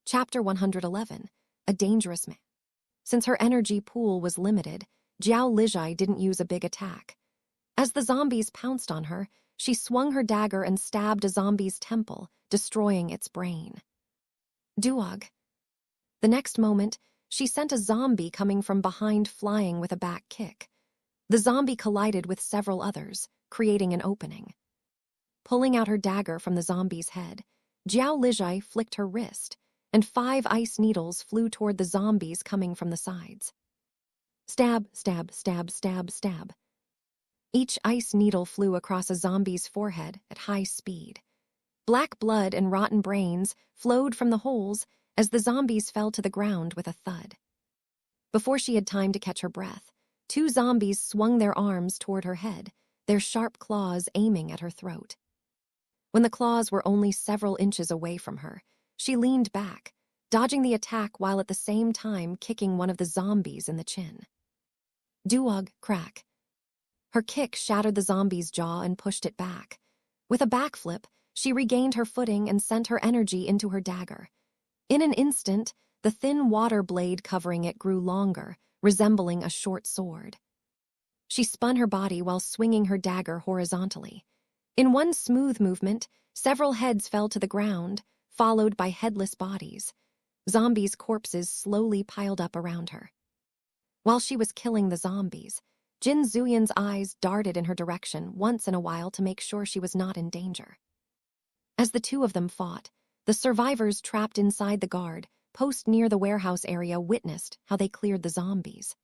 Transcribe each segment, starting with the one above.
Chapter 111, A Dangerous Man. Since her energy pool was limited, Jiao Lijai didn't use a big attack. As the zombies pounced on her, she swung her dagger and stabbed a zombie's temple, destroying its brain. Duog. The next moment, she sent a zombie coming from behind flying with a back kick. The zombie collided with several others, creating an opening. Pulling out her dagger from the zombie's head, Jiao Lijai flicked her wrist, and 5 ice needles flew toward the zombies coming from the sides. Stab, stab, stab, stab, stab. Each ice needle flew across a zombie's forehead at high speed. Black blood and rotten brains flowed from the holes as the zombies fell to the ground with a thud. Before she had time to catch her breath, 2 zombies swung their arms toward her head, their sharp claws aiming at her throat. When the claws were only several inches away from her, she leaned back, dodging the attack while at the same time kicking one of the zombies in the chin. Duog, crack. Her kick shattered the zombie's jaw and pushed it back. With a backflip, she regained her footing and sent her energy into her dagger. In an instant, the thin water blade covering it grew longer, resembling a short sword. She spun her body while swinging her dagger horizontally. In one smooth movement, several heads fell to the ground, followed by headless bodies. Zombies' corpses slowly piled up around her. While she was killing the zombies, Jin Zuyan's eyes darted in her direction once in a while to make sure she was not in danger. As the 2 of them fought, the survivors trapped inside the guard post near the warehouse area witnessed how they cleared the zombies.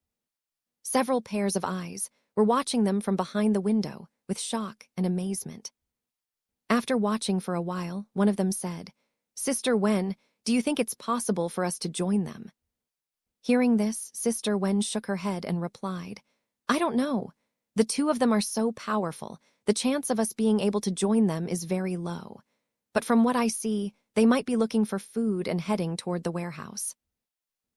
Several pairs of eyes were watching them from behind the window with shock and amazement. After watching for a while, one of them said, "Sister Wen, do you think it's possible for us to join them?" Hearing this, Sister Wen shook her head and replied, "I don't know. The 2 of them are so powerful, the chance of us being able to join them is very low. But from what I see, they might be looking for food and heading toward the warehouse."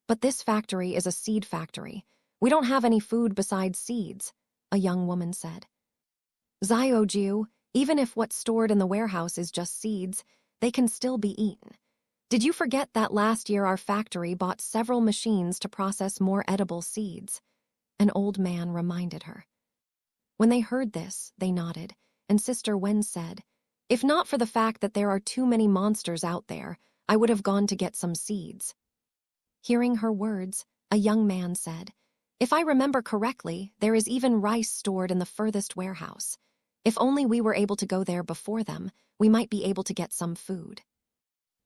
"But this factory is a seed factory. We don't have any food besides seeds," a young woman said. "Xiaojiu, even if what's stored in the warehouse is just seeds, they can still be eaten. Did you forget that last year our factory bought several machines to process more edible seeds?" An old man reminded her. When they heard this, they nodded, and Sister Wen said, "If not for the fact that there are too many monsters out there, I would have gone to get some seeds." Hearing her words, a young man said, "If I remember correctly, there is even rice stored in the furthest warehouse. If only we were able to go there before them, we might be able to get some food."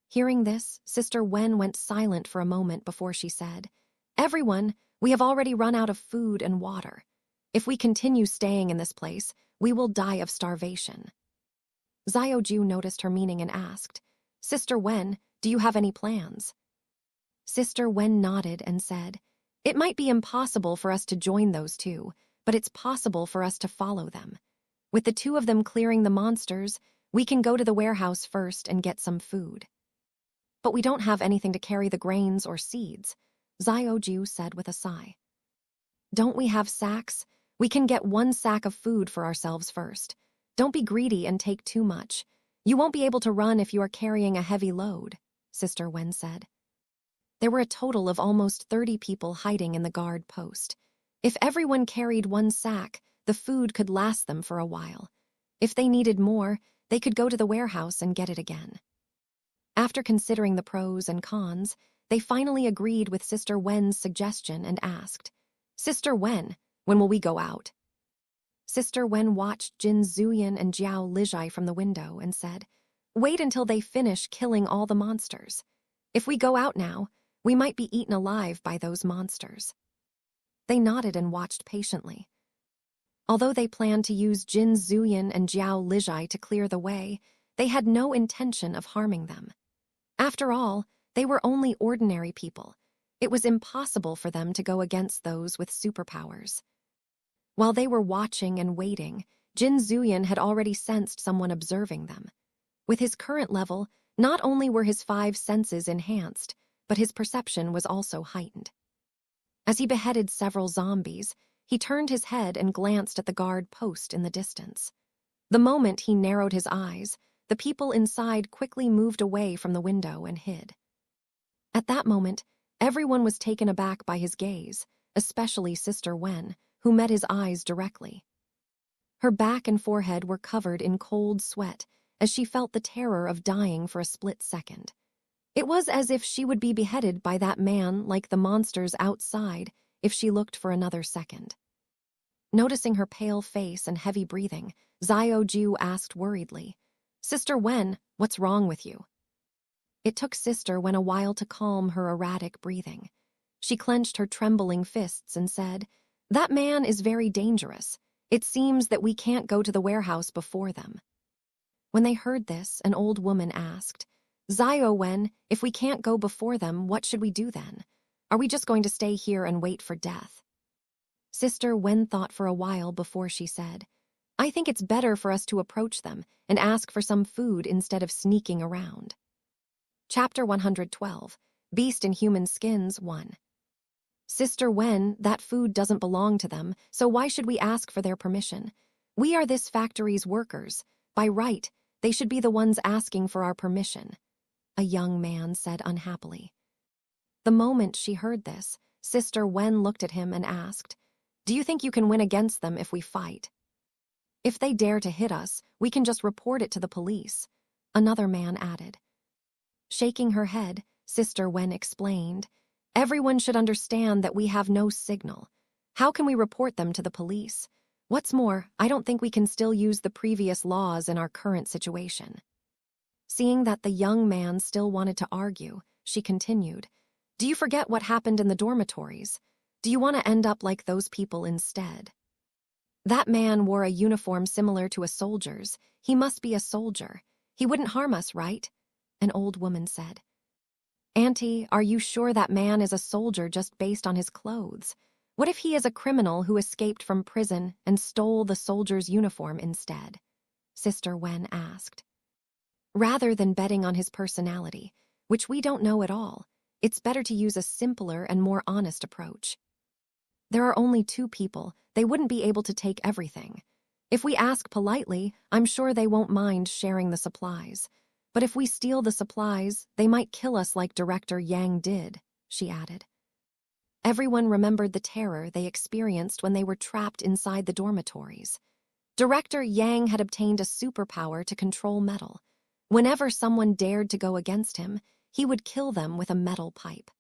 Hearing this, Sister Wen went silent for a moment before she said, "Everyone, we have already run out of food and water. If we continue staying in this place, we will die of starvation." Xiaoju noticed her meaning and asked, "Sister Wen, do you have any plans?" Sister Wen nodded and said, "It might be impossible for us to join those 2, but it's possible for us to follow them. With the 2 of them clearing the monsters, we can go to the warehouse first and get some food." "But we don't have anything to carry the grains or seeds," Xiaoju said with a sigh. "Don't we have sacks? We can get 1 sack of food for ourselves first. Don't be greedy and take too much. You won't be able to run if you are carrying a heavy load," Sister Wen said. There were a total of almost 30 people hiding in the guard post. If everyone carried 1 sack, the food could last them for a while. If they needed more, they could go to the warehouse and get it again. After considering the pros and cons, they finally agreed with Sister Wen's suggestion and asked, "Sister Wen, when will we go out?" Sister Wen watched Jin Zuyan and Jiao Lijai from the window and said, "Wait until they finish killing all the monsters. If we go out now, we might be eaten alive by those monsters." They nodded and watched patiently. Although they planned to use Jin Zuyan and Jiao Lijai to clear the way, they had no intention of harming them. After all, they were only ordinary people. It was impossible for them to go against those with superpowers. While they were watching and waiting, Jin Zuyan had already sensed someone observing them. With his current level, not only were his 5 senses enhanced, but his perception was also heightened. As he beheaded several zombies, he turned his head and glanced at the guard post in the distance. The moment he narrowed his eyes, the people inside quickly moved away from the window and hid. At that moment, everyone was taken aback by his gaze, especially Sister Wen, who met his eyes directly. Her back and forehead were covered in cold sweat as she felt the terror of dying for a split second. It was as if she would be beheaded by that man like the monsters outside if she looked for another second. Noticing her pale face and heavy breathing, Xiao asked worriedly, "Sister Wen, what's wrong with you?" It took Sister Wen a while to calm her erratic breathing. She clenched her trembling fists and said, "That man is very dangerous. It seems that we can't go to the warehouse before them." When they heard this, an old woman asked, "Xiao Wen, if we can't go before them, what should we do then? Are we just going to stay here and wait for death?" Sister Wen thought for a while before she said, "I think it's better for us to approach them and ask for some food instead of sneaking around." Chapter 112, Beast in Human Skins 1. "Sister Wen, that food doesn't belong to them, so why should we ask for their permission? We are this factory's workers. By right, they should be the ones asking for our permission," a young man said unhappily. The moment she heard this, Sister Wen looked at him and asked, "Do you think you can win against them if we fight?" "If they dare to hit us, we can just report it to the police," another man added. Shaking her head, Sister Wen explained, "Everyone should understand that we have no signal. How can we report them to the police? What's more, I don't think we can still use the previous laws in our current situation." Seeing that the young man still wanted to argue, she continued, "Do you forget what happened in the dormitories? Do you want to end up like those people instead?" "That man wore a uniform similar to a soldier's. He must be a soldier. He wouldn't harm us, right?" an old woman said. "Auntie, are you sure that man is a soldier just based on his clothes? What if he is a criminal who escaped from prison and stole the soldier's uniform instead?" Sister Wen asked. "Rather than betting on his personality, which we don't know at all, it's better to use a simpler and more honest approach. There are only 2 people. They wouldn't be able to take everything. If we ask politely, I'm sure they won't mind sharing the supplies. But if we steal the supplies, they might kill us like Director Yang did," she added. Everyone remembered the terror they experienced when they were trapped inside the dormitories. Director Yang had obtained a superpower to control metal. Whenever someone dared to go against him, he would kill them with a metal pipe.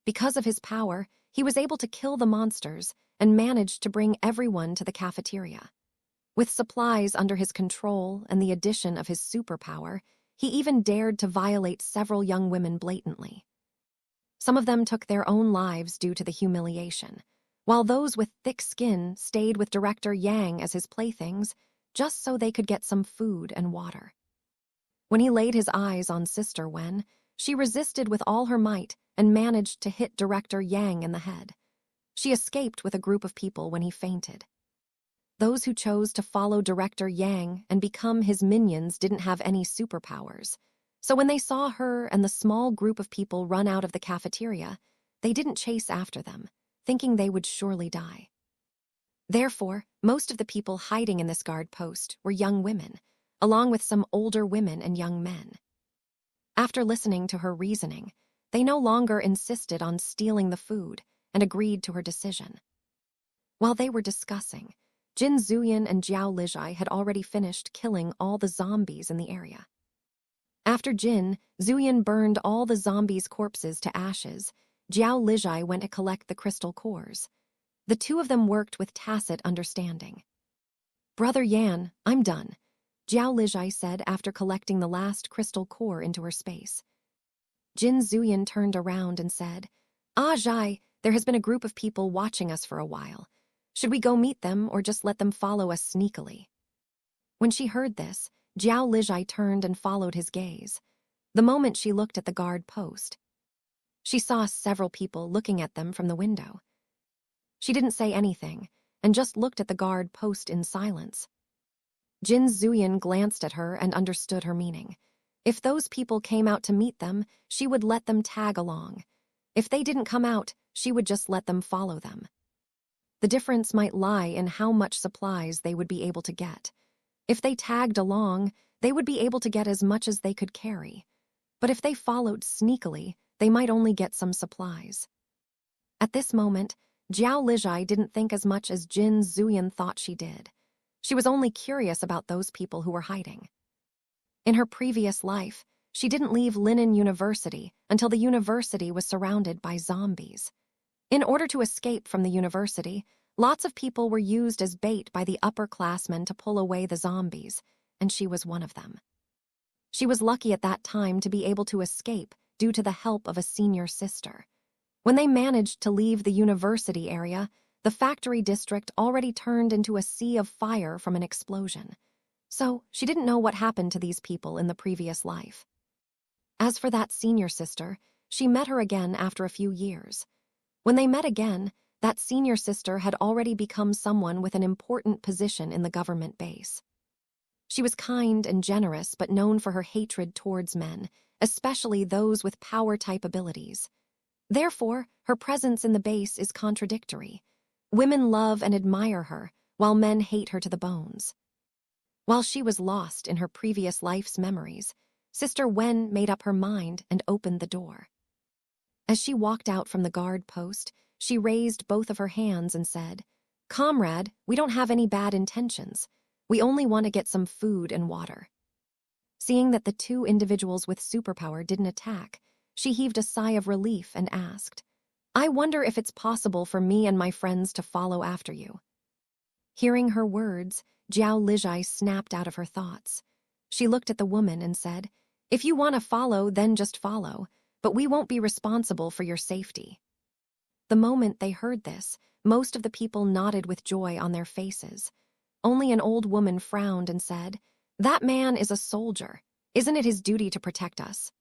Because of his power, he was able to kill the monsters and managed to bring everyone to the cafeteria. With supplies under his control and the addition of his superpower, he even dared to violate several young women blatantly. Some of them took their own lives due to the humiliation, while those with thick skin stayed with Director Yang as his playthings, just so they could get some food and water. When he laid his eyes on Sister Wen, she resisted with all her might and managed to hit Director Yang in the head. She escaped with a group of people when he fainted. Those who chose to follow Director Yang and become his minions didn't have any superpowers, so when they saw her and the small group of people run out of the cafeteria, they didn't chase after them, thinking they would surely die. Therefore, most of the people hiding in this guard post were young women, along with some older women and young men. After listening to her reasoning, they no longer insisted on stealing the food and agreed to her decision. While they were discussing, Jin Zuyan and Jiao Lijai had already finished killing all the zombies in the area. After Jin, Zuyan burned all the zombies' corpses to ashes, Jiao Lijai went to collect the crystal cores. The 2 of them worked with tacit understanding. "Brother Yan, I'm done," Jiao Lijai said after collecting the last crystal core into her space. Jin Zuyan turned around and said, "Ah, Zhai, there has been a group of people watching us for a while. Should we go meet them or just let them follow us sneakily?" When she heard this, Jiao Lijai turned and followed his gaze. The moment she looked at the guard post, she saw several people looking at them from the window. She didn't say anything and just looked at the guard post in silence. Jin Zuyan glanced at her and understood her meaning. If those people came out to meet them, she would let them tag along. If they didn't come out, she would just let them follow them. The difference might lie in how much supplies they would be able to get. If they tagged along, they would be able to get as much as they could carry. But if they followed sneakily, they might only get some supplies. At this moment, Jiao Lijai didn't think as much as Jin Zuyan thought she did. She was only curious about those people who were hiding. In her previous life, she didn't leave Linen University until the university was surrounded by zombies. In order to escape from the university, lots of people were used as bait by the upperclassmen to pull away the zombies, and she was one of them. She was lucky at that time to be able to escape due to the help of a senior sister. When they managed to leave the university area, the factory district already turned into a sea of fire from an explosion. So she didn't know what happened to these people in the previous life. As for that senior sister, she met her again after a few years. When they met again, that senior sister had already become someone with an important position in the government base. She was kind and generous, but known for her hatred towards men, especially those with power-type abilities. Therefore, her presence in the base is contradictory. Women love and admire her, while men hate her to the bones. While she was lost in her previous life's memories, Sister Wen made up her mind and opened the door. As she walked out from the guard post, she raised both of her hands and said, "Comrade, we don't have any bad intentions. We only want to get some food and water." Seeing that the two individuals with superpower didn't attack, she heaved a sigh of relief and asked, "I wonder if it's possible for me and my friends to follow after you." Hearing her words, Jiao Lijai snapped out of her thoughts. She looked at the woman and said, "If you want to follow, then just follow, but we won't be responsible for your safety." The moment they heard this, most of the people nodded with joy on their faces. Only an old woman frowned and said, "That man is a soldier. Isn't it his duty to protect us?"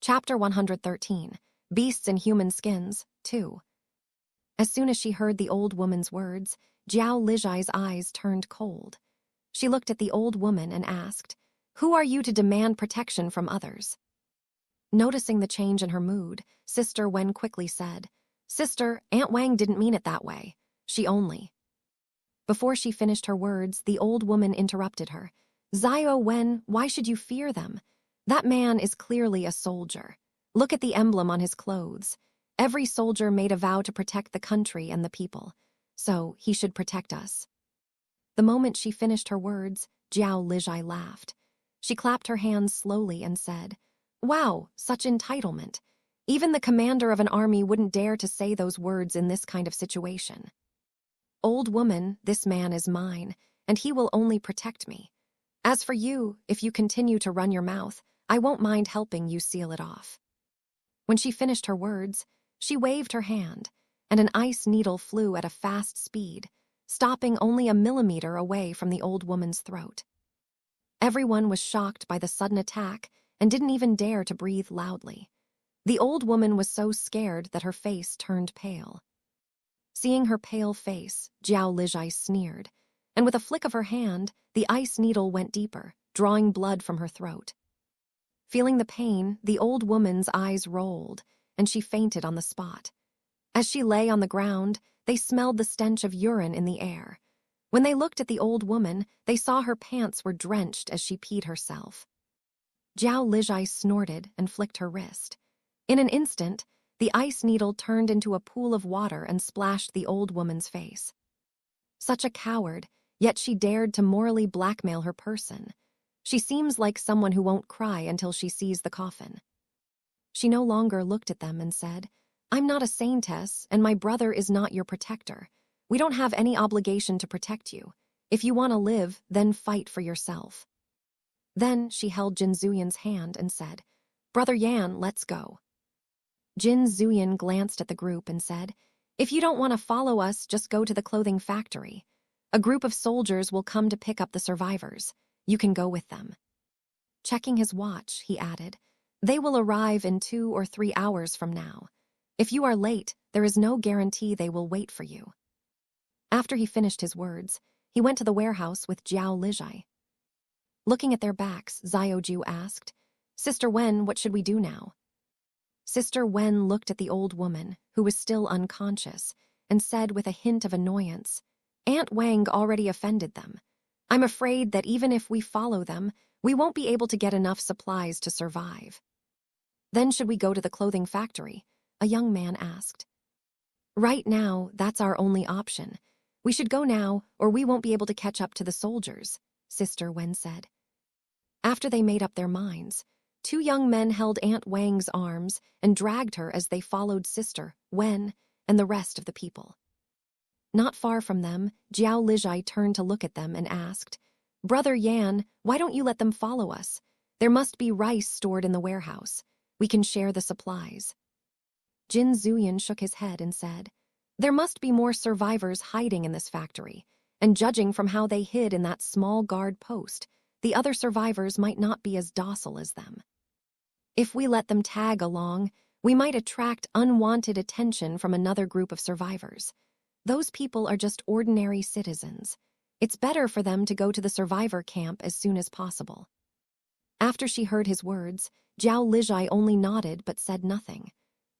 Chapter 113, Beasts in Human Skins, 2. As soon as she heard the old woman's words, Jiao Lijai's eyes turned cold. She looked at the old woman and asked, "Who are you to demand protection from others?" Noticing the change in her mood, Sister Wen quickly said, "Sister, Aunt Wang didn't mean it that way. She only..." Before she finished her words, the old woman interrupted her. "Zio Wen, why should you fear them? That man is clearly a soldier. Look at the emblem on his clothes. Every soldier made a vow to protect the country and the people, so he should protect us." The moment she finished her words, Jiao Lijai laughed. She clapped her hands slowly and said, "Wow, such entitlement. Even the commander of an army wouldn't dare to say those words in this kind of situation. Old woman, this man is mine, and he will only protect me. As for you, if you continue to run your mouth, I won't mind helping you seal it off." When she finished her words, she waved her hand, and an ice needle flew at a fast speed, stopping only a millimeter away from the old woman's throat. Everyone was shocked by the sudden attack and didn't even dare to breathe loudly. The old woman was so scared that her face turned pale. Seeing her pale face, Jiao Lijai sneered, and with a flick of her hand, the ice needle went deeper, drawing blood from her throat. Feeling the pain, the old woman's eyes rolled, and she fainted on the spot. As she lay on the ground, they smelled the stench of urine in the air. When they looked at the old woman, they saw her pants were drenched as she peed herself. Jiao Lijai snorted and flicked her wrist. In an instant, the ice needle turned into a pool of water and splashed the old woman's face. Such a coward, yet she dared to morally blackmail her person. She seems like someone who won't cry until she sees the coffin. She no longer looked at them and said, "I'm not a saintess, and my brother is not your protector. We don't have any obligation to protect you. If you want to live, then fight for yourself." Then she held Jin Zuyan's hand and said, "Brother Yan, let's go." Jin Zuyan glanced at the group and said, "If you don't want to follow us, just go to the clothing factory. A group of soldiers will come to pick up the survivors. You can go with them." Checking his watch, he added, "They will arrive in 2 or 3 hours from now. If you are late, there is no guarantee they will wait for you." After he finished his words, he went to the warehouse with Jiao Lijai. Looking at their backs, Zioju asked, "Sister Wen, what should we do now?" Sister Wen looked at the old woman, who was still unconscious, and said with a hint of annoyance, "Aunt Wang already offended them. I'm afraid that even if we follow them, we won't be able to get enough supplies to survive." Then should we go to the clothing factory? A young man asked. Right now, that's our only option. We should go now, or we won't be able to catch up to the soldiers, Sister Wen said. After they made up their minds, two young men held Aunt Wang's arms and dragged her as they followed Sister Wen and the rest of the people. Not far from them, Jiao Lijai turned to look at them and asked, Brother Yan, why don't you let them follow us? There must be rice stored in the warehouse. We can share the supplies. Jin Zuyan shook his head and said, There must be more survivors hiding in this factory, and judging from how they hid in that small guard post, the other survivors might not be as docile as them. If we let them tag along, we might attract unwanted attention from another group of survivors. Those people are just ordinary citizens. It's better for them to go to the survivor camp as soon as possible. After she heard his words, Jiao Lijai only nodded but said nothing.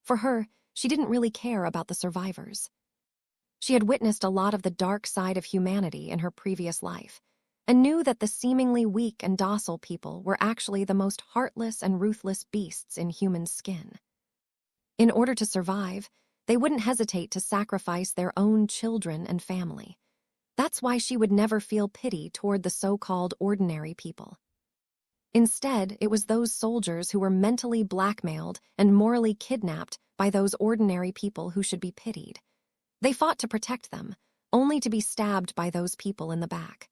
For her, she didn't really care about the survivors. She had witnessed a lot of the dark side of humanity in her previous life, and knew that the seemingly weak and docile people were actually the most heartless and ruthless beasts in human skin. In order to survive, they wouldn't hesitate to sacrifice their own children and family. That's why she would never feel pity toward the so-called ordinary people. Instead, it was those soldiers who were mentally blackmailed and morally kidnapped by those ordinary people who should be pitied. They fought to protect them, only to be stabbed by those people in the back.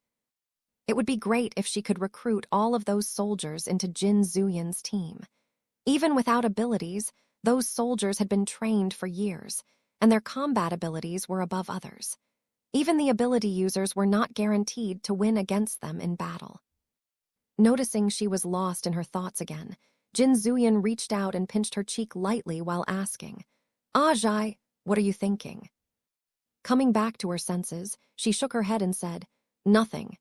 It would be great if she could recruit all of those soldiers into Jin Zuyan's team. Even without abilities, those soldiers had been trained for years, and their combat abilities were above others. Even the ability users were not guaranteed to win against them in battle. Noticing she was lost in her thoughts again, Jin Zuyan reached out and pinched her cheek lightly while asking, Aitg, what are you thinking? Coming back to her senses, she shook her head and said, Nothing.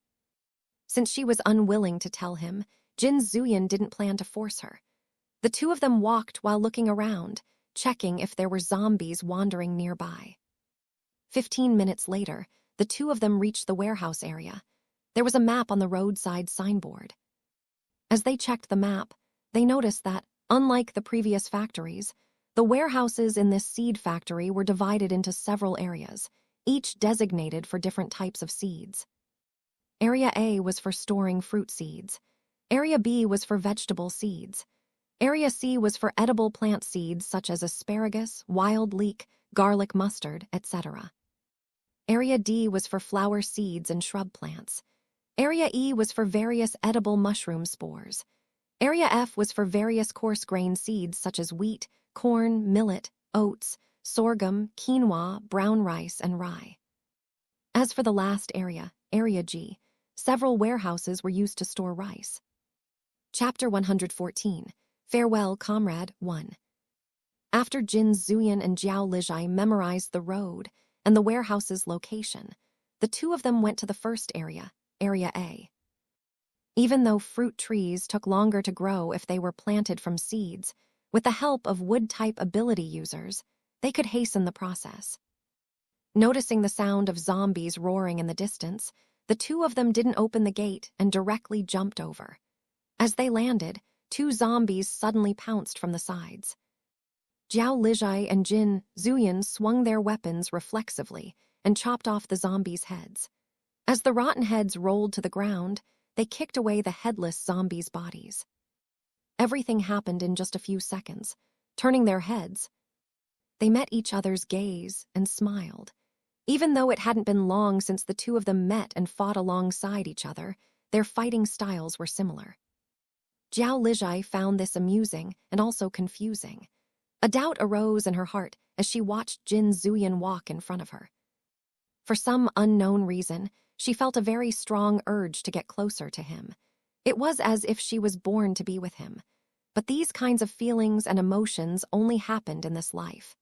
Since she was unwilling to tell him, Jin Zuyan didn't plan to force her. The two of them walked while looking around, checking if there were zombies wandering nearby. 15 minutes later, the two of them reached the warehouse area. There was a map on the roadside signboard. As they checked the map, they noticed that, unlike the previous factories, the warehouses in this seed factory were divided into several areas, each designated for different types of seeds. Area A was for storing fruit seeds. Area B was for vegetable seeds. Area C was for edible plant seeds such as asparagus, wild leek, garlic mustard, etc. Area D was for flower seeds and shrub plants. Area E was for various edible mushroom spores. Area F was for various coarse grain seeds such as wheat, corn, millet, oats, sorghum, quinoa, brown rice, and rye. As for the last area, Area G, several warehouses were used to store rice. Chapter 114, Farewell, Comrade 1. After Jin Zuyan and Jiao Lijai memorized the road and the warehouse's location, the two of them went to the first area, Area A. Even though fruit trees took longer to grow if they were planted from seeds, with the help of wood-type ability users, they could hasten the process. Noticing the sound of zombies roaring in the distance, the two of them didn't open the gate and directly jumped over. As they landed, two zombies suddenly pounced from the sides. Jiao Lijai and Jin Zuyan swung their weapons reflexively and chopped off the zombies' heads. As the rotten heads rolled to the ground, they kicked away the headless zombies' bodies. Everything happened in just a few seconds. Turning their heads, they met each other's gaze and smiled. Even though it hadn't been long since the two of them met and fought alongside each other, their fighting styles were similar. Jiao Lijai found this amusing and also confusing. A doubt arose in her heart as she watched Jin Zuyan walk in front of her. For some unknown reason, she felt a very strong urge to get closer to him. It was as if she was born to be with him. But these kinds of feelings and emotions only happened in this life.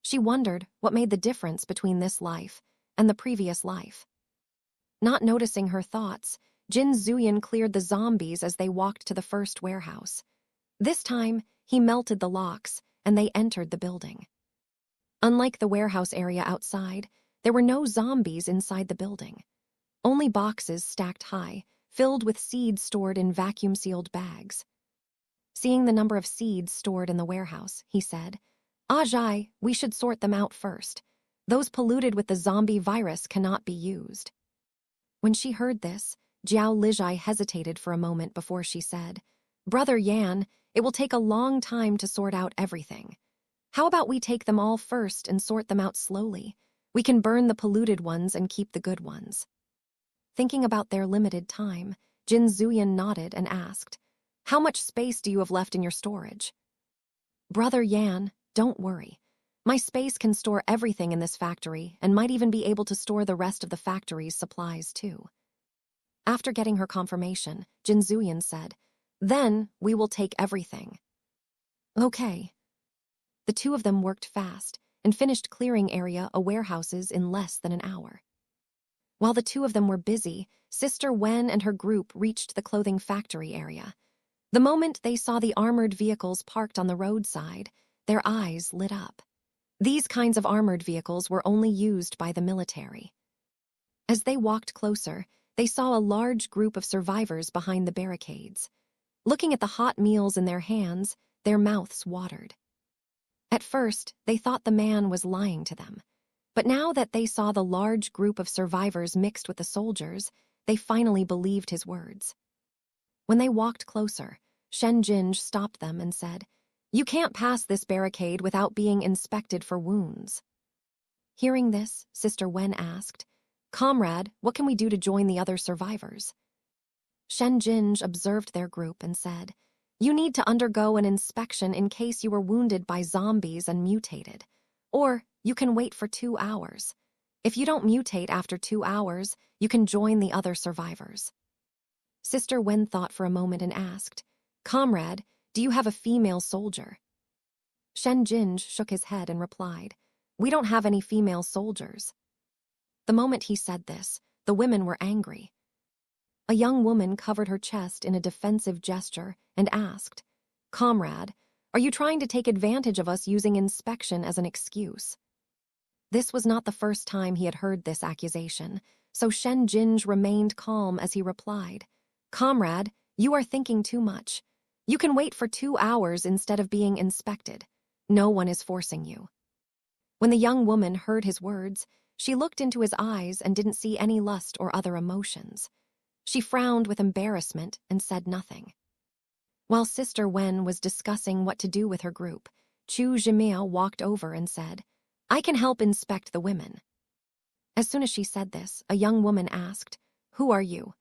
She wondered what made the difference between this life and the previous life. Not noticing her thoughts, Jin Zuyan cleared the zombies as they walked to the first warehouse. This time, he melted the locks, and they entered the building. Unlike the warehouse area outside, there were no zombies inside the building. Only boxes stacked high, filled with seeds stored in vacuum-sealed bags. Seeing the number of seeds stored in the warehouse, he said, Aitg, we should sort them out first. Those polluted with the zombie virus cannot be used. When she heard this, Jiao Lijai hesitated for a moment before she said, Brother Yan, it will take a long time to sort out everything. How about we take them all first and sort them out slowly? We can burn the polluted ones and keep the good ones. Thinking about their limited time, Jin Zuyan nodded and asked, How much space do you have left in your storage? Brother Yan, don't worry. My space can store everything in this factory and might even be able to store the rest of the factory's supplies too. After getting her confirmation, Jin Zuyan said, Then we will take everything. Okay. The two of them worked fast and finished clearing area of warehouses in less than an hour. While the two of them were busy, Sister Wen and her group reached the clothing factory area. The moment they saw the armored vehicles parked on the roadside, their eyes lit up. These kinds of armored vehicles were only used by the military. As they walked closer, they saw a large group of survivors behind the barricades. Looking at the hot meals in their hands, their mouths watered. At first, they thought the man was lying to them. But now that they saw the large group of survivors mixed with the soldiers, they finally believed his words. When they walked closer, Shen Jinj stopped them and said, You can't pass this barricade without being inspected for wounds. Hearing this, Sister Wen asked, Comrade, what can we do to join the other survivors? Shen Jinj observed their group and said, You need to undergo an inspection in case you were wounded by zombies and mutated. Or you can wait for 2 hours. If you don't mutate after 2 hours, you can join the other survivors. Sister Wen thought for a moment and asked, Comrade, do you have a female soldier? Shen Jinj shook his head and replied, We don't have any female soldiers. The moment he said this, the women were angry. A young woman covered her chest in a defensive gesture and asked, Comrade, are you trying to take advantage of us using inspection as an excuse? This was not the first time he had heard this accusation, so Shen Jinj remained calm as he replied, Comrade, you are thinking too much. You can wait for 2 hours instead of being inspected. No one is forcing you. When the young woman heard his words, she looked into his eyes and didn't see any lust or other emotions. She frowned with embarrassment and said nothing. While Sister Wen was discussing what to do with her group, Chu Zhimiao walked over and said, I can help inspect the women. As soon as she said this, a young woman asked, Who are you?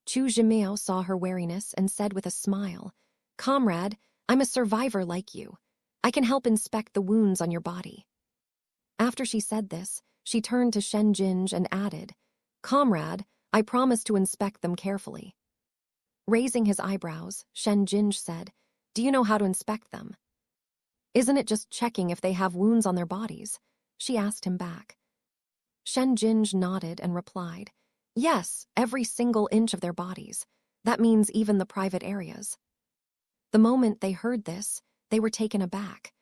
Chu Zhimiao saw her wariness and said with a smile, Comrade, I'm a survivor like you. I can help inspect the wounds on your body. After she said this, she turned to Shen Jinj and added, Comrade, I promise to inspect them carefully. Raising his eyebrows, Shen Jinj said, Do you know how to inspect them? Isn't it just checking if they have wounds on their bodies? She asked him back. Shen Jinj nodded and replied, Yes, every single inch of their bodies. That means even the private areas. The moment they heard this, they were taken aback.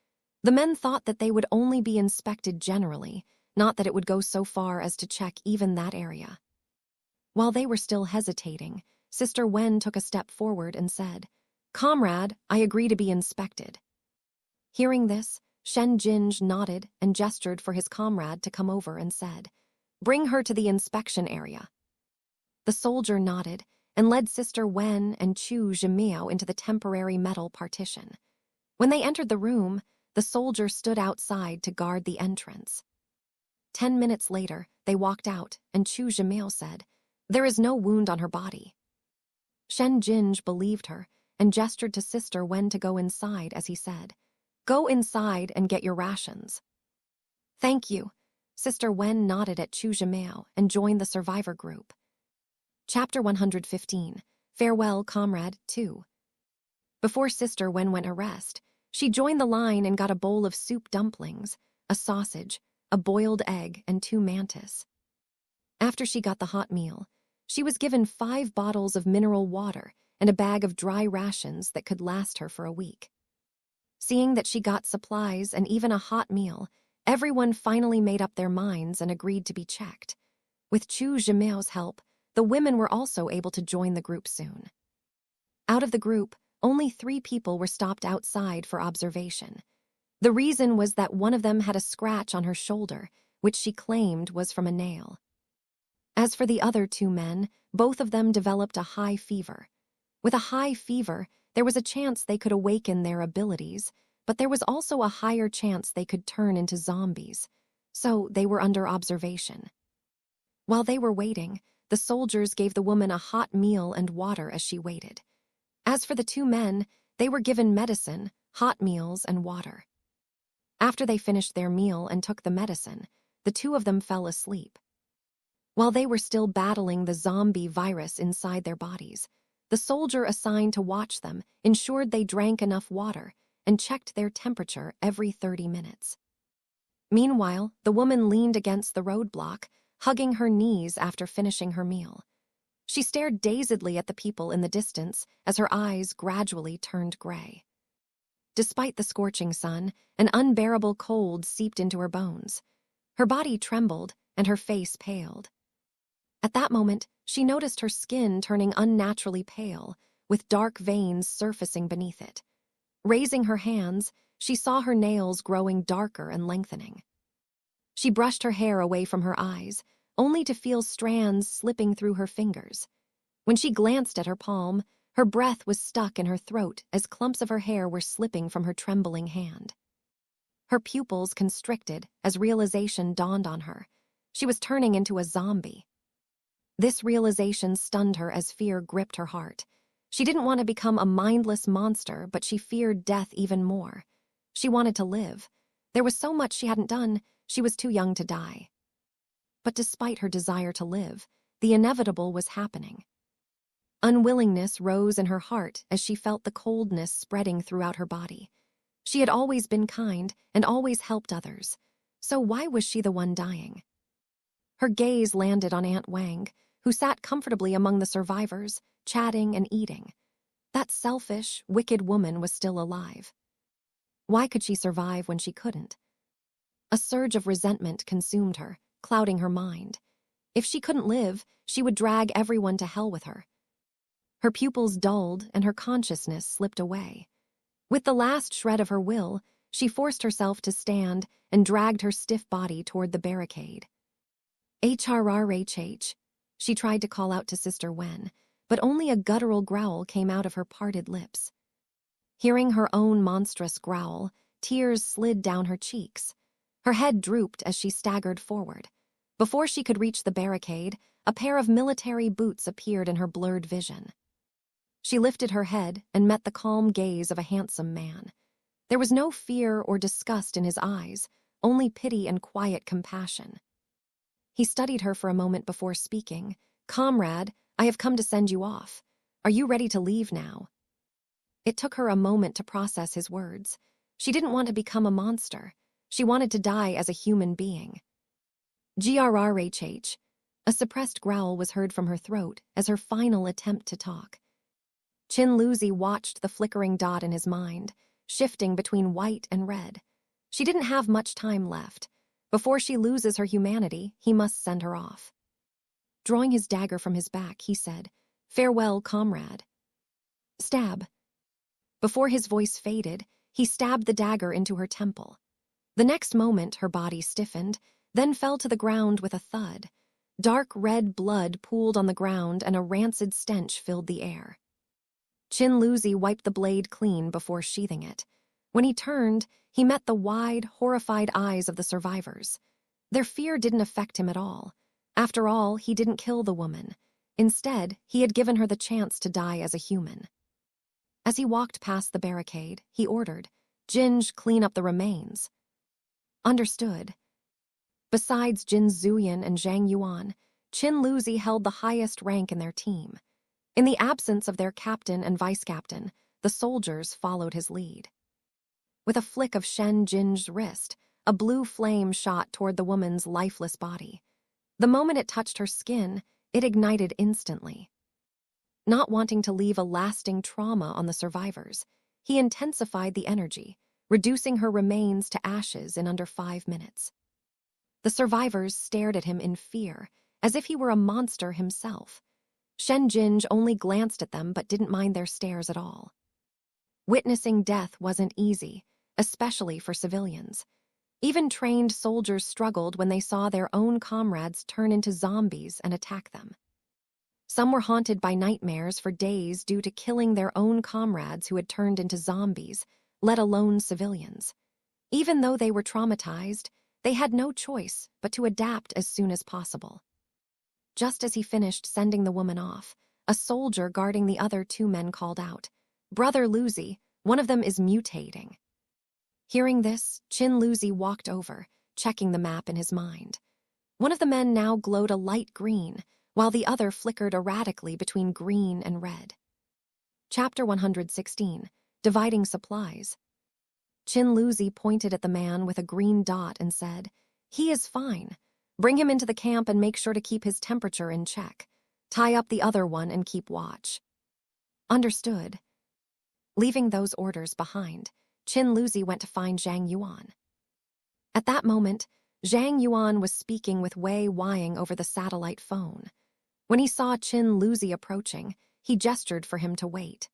The men thought that they would only be inspected generally, not that it would go so far as to check even that area. While they were still hesitating, Sister Wen took a step forward and said, Comrade, I agree to be inspected. Hearing this, Shen Jinj nodded and gestured for his comrade to come over and said, Bring her to the inspection area. The soldier nodded and led Sister Wen and Chu Zhimiao into the temporary metal partition. When they entered the room, the soldier stood outside to guard the entrance. 10 minutes later, they walked out and Chu Zhimiao said, There is no wound on her body. Shen Jinj believed her and gestured to Sister Wen to go inside as he said, Go inside and get your rations. Thank you. Sister Wen nodded at Chu Zhimiao and joined the survivor group. Chapter 115, Farewell, Comrade 2. Before Sister Wen went to rest, she joined the line and got a bowl of soup dumplings, a sausage, a boiled egg, and 2 mantis. After she got the hot meal, she was given 5 bottles of mineral water and a bag of dry rations that could last her for a week. Seeing that she got supplies and even a hot meal, everyone finally made up their minds and agreed to be checked. With Chu Zhimiao's help, the women were also able to join the group soon. Out of the group, only 3 people were stopped outside for observation. The reason was that one of them had a scratch on her shoulder, which she claimed was from a nail. As for the other 2 men, both of them developed a high fever. With a high fever, there was a chance they could awaken their abilities, but there was also a higher chance they could turn into zombies, so they were under observation. While they were waiting, the soldiers gave the woman a hot meal and water as she waited. As for the 2 men, they were given medicine, hot meals, and water. After they finished their meal and took the medicine, the 2 of them fell asleep. While they were still battling the zombie virus inside their bodies, the soldier assigned to watch them ensured they drank enough water and checked their temperature every 30 minutes. Meanwhile, the woman leaned against the roadblock, hugging her knees after finishing her meal. She stared dazedly at the people in the distance as her eyes gradually turned gray. Despite the scorching sun, an unbearable cold seeped into her bones. Her body trembled and her face paled. At that moment, she noticed her skin turning unnaturally pale, with dark veins surfacing beneath it. Raising her hands, she saw her nails growing darker and lengthening. She brushed her hair away from her eyes, only to feel strands slipping through her fingers. When she glanced at her palm, her breath was stuck in her throat as clumps of her hair were slipping from her trembling hand. Her pupils constricted as realization dawned on her. She was turning into a zombie. This realization stunned her as fear gripped her heart. She didn't want to become a mindless monster, but she feared death even more. She wanted to live. There was so much she hadn't done, she was too young to die. But despite her desire to live, the inevitable was happening. Unwillingness rose in her heart as she felt the coldness spreading throughout her body. She had always been kind and always helped others, so why was she the one dying? Her gaze landed on Aunt Wang, who sat comfortably among the survivors, chatting and eating. That selfish, wicked woman was still alive. Why could she survive when she couldn't? A surge of resentment consumed her, clouding her mind. If she couldn't live, she would drag everyone to hell with her. Her pupils dulled and her consciousness slipped away. With the last shred of her will, she forced herself to stand and dragged her stiff body toward the barricade. HRRHH, she tried to call out to Sister Wen, but only a guttural growl came out of her parted lips. Hearing her own monstrous growl, tears slid down her cheeks. Her head drooped as she staggered forward. Before she could reach the barricade, a pair of military boots appeared in her blurred vision. She lifted her head and met the calm gaze of a handsome man. There was no fear or disgust in his eyes, only pity and quiet compassion. He studied her for a moment before speaking. "Comrade, I have come to send you off. Are you ready to leave now?" It took her a moment to process his words. She didn't want to become a monster. She wanted to die as a human being. GRRHH. A suppressed growl was heard from her throat as her final attempt to talk. Chin Luzi watched the flickering dot in his mind, shifting between white and red. She didn't have much time left. Before she loses her humanity, he must send her off. Drawing his dagger from his back, he said, "Farewell, comrade." Stab. Before his voice faded, he stabbed the dagger into her temple. The next moment, her body stiffened, then fell to the ground with a thud. Dark red blood pooled on the ground and a rancid stench filled the air. Chin Luzi wiped the blade clean before sheathing it. When he turned, he met the wide, horrified eyes of the survivors. Their fear didn't affect him at all. After all, he didn't kill the woman. Instead, he had given her the chance to die as a human. As he walked past the barricade, he ordered, "Jinj, clean up the remains." Understood. Besides Jin Zuyan and Zhang Yuan, Chin Luzi held the highest rank in their team. In the absence of their captain and vice-captain, the soldiers followed his lead. With a flick of Shen Jin's wrist, a blue flame shot toward the woman's lifeless body. The moment it touched her skin, it ignited instantly. Not wanting to leave a lasting trauma on the survivors, he intensified the energy, reducing her remains to ashes in under 5 minutes. The survivors stared at him in fear, as if he were a monster himself. Shen Jinj only glanced at them but didn't mind their stares at all. Witnessing death wasn't easy, especially for civilians. Even trained soldiers struggled when they saw their own comrades turn into zombies and attack them. Some were haunted by nightmares for days due to killing their own comrades who had turned into zombies, let alone civilians. Even though they were traumatized, they had no choice but to adapt as soon as possible. Just as he finished sending the woman off, a soldier guarding the other two men called out, "Brother Luzi, one of them is mutating." Hearing this, Chin Luzi walked over, checking the map in his mind. One of the men now glowed a light green, while the other flickered erratically between green and red. Chapter 116, Dividing Supplies. Chin Luzi pointed at the man with a green dot and said, "He is fine. Bring him into the camp and make sure to keep his temperature in check. Tie up the other one and keep watch." Understood. Leaving those orders behind, Chin Luzi went to find Zhang Yuan. At that moment, Zhang Yuan was speaking with Wei Wying over the satellite phone. When he saw Chin Luzi approaching, he gestured for him to wait.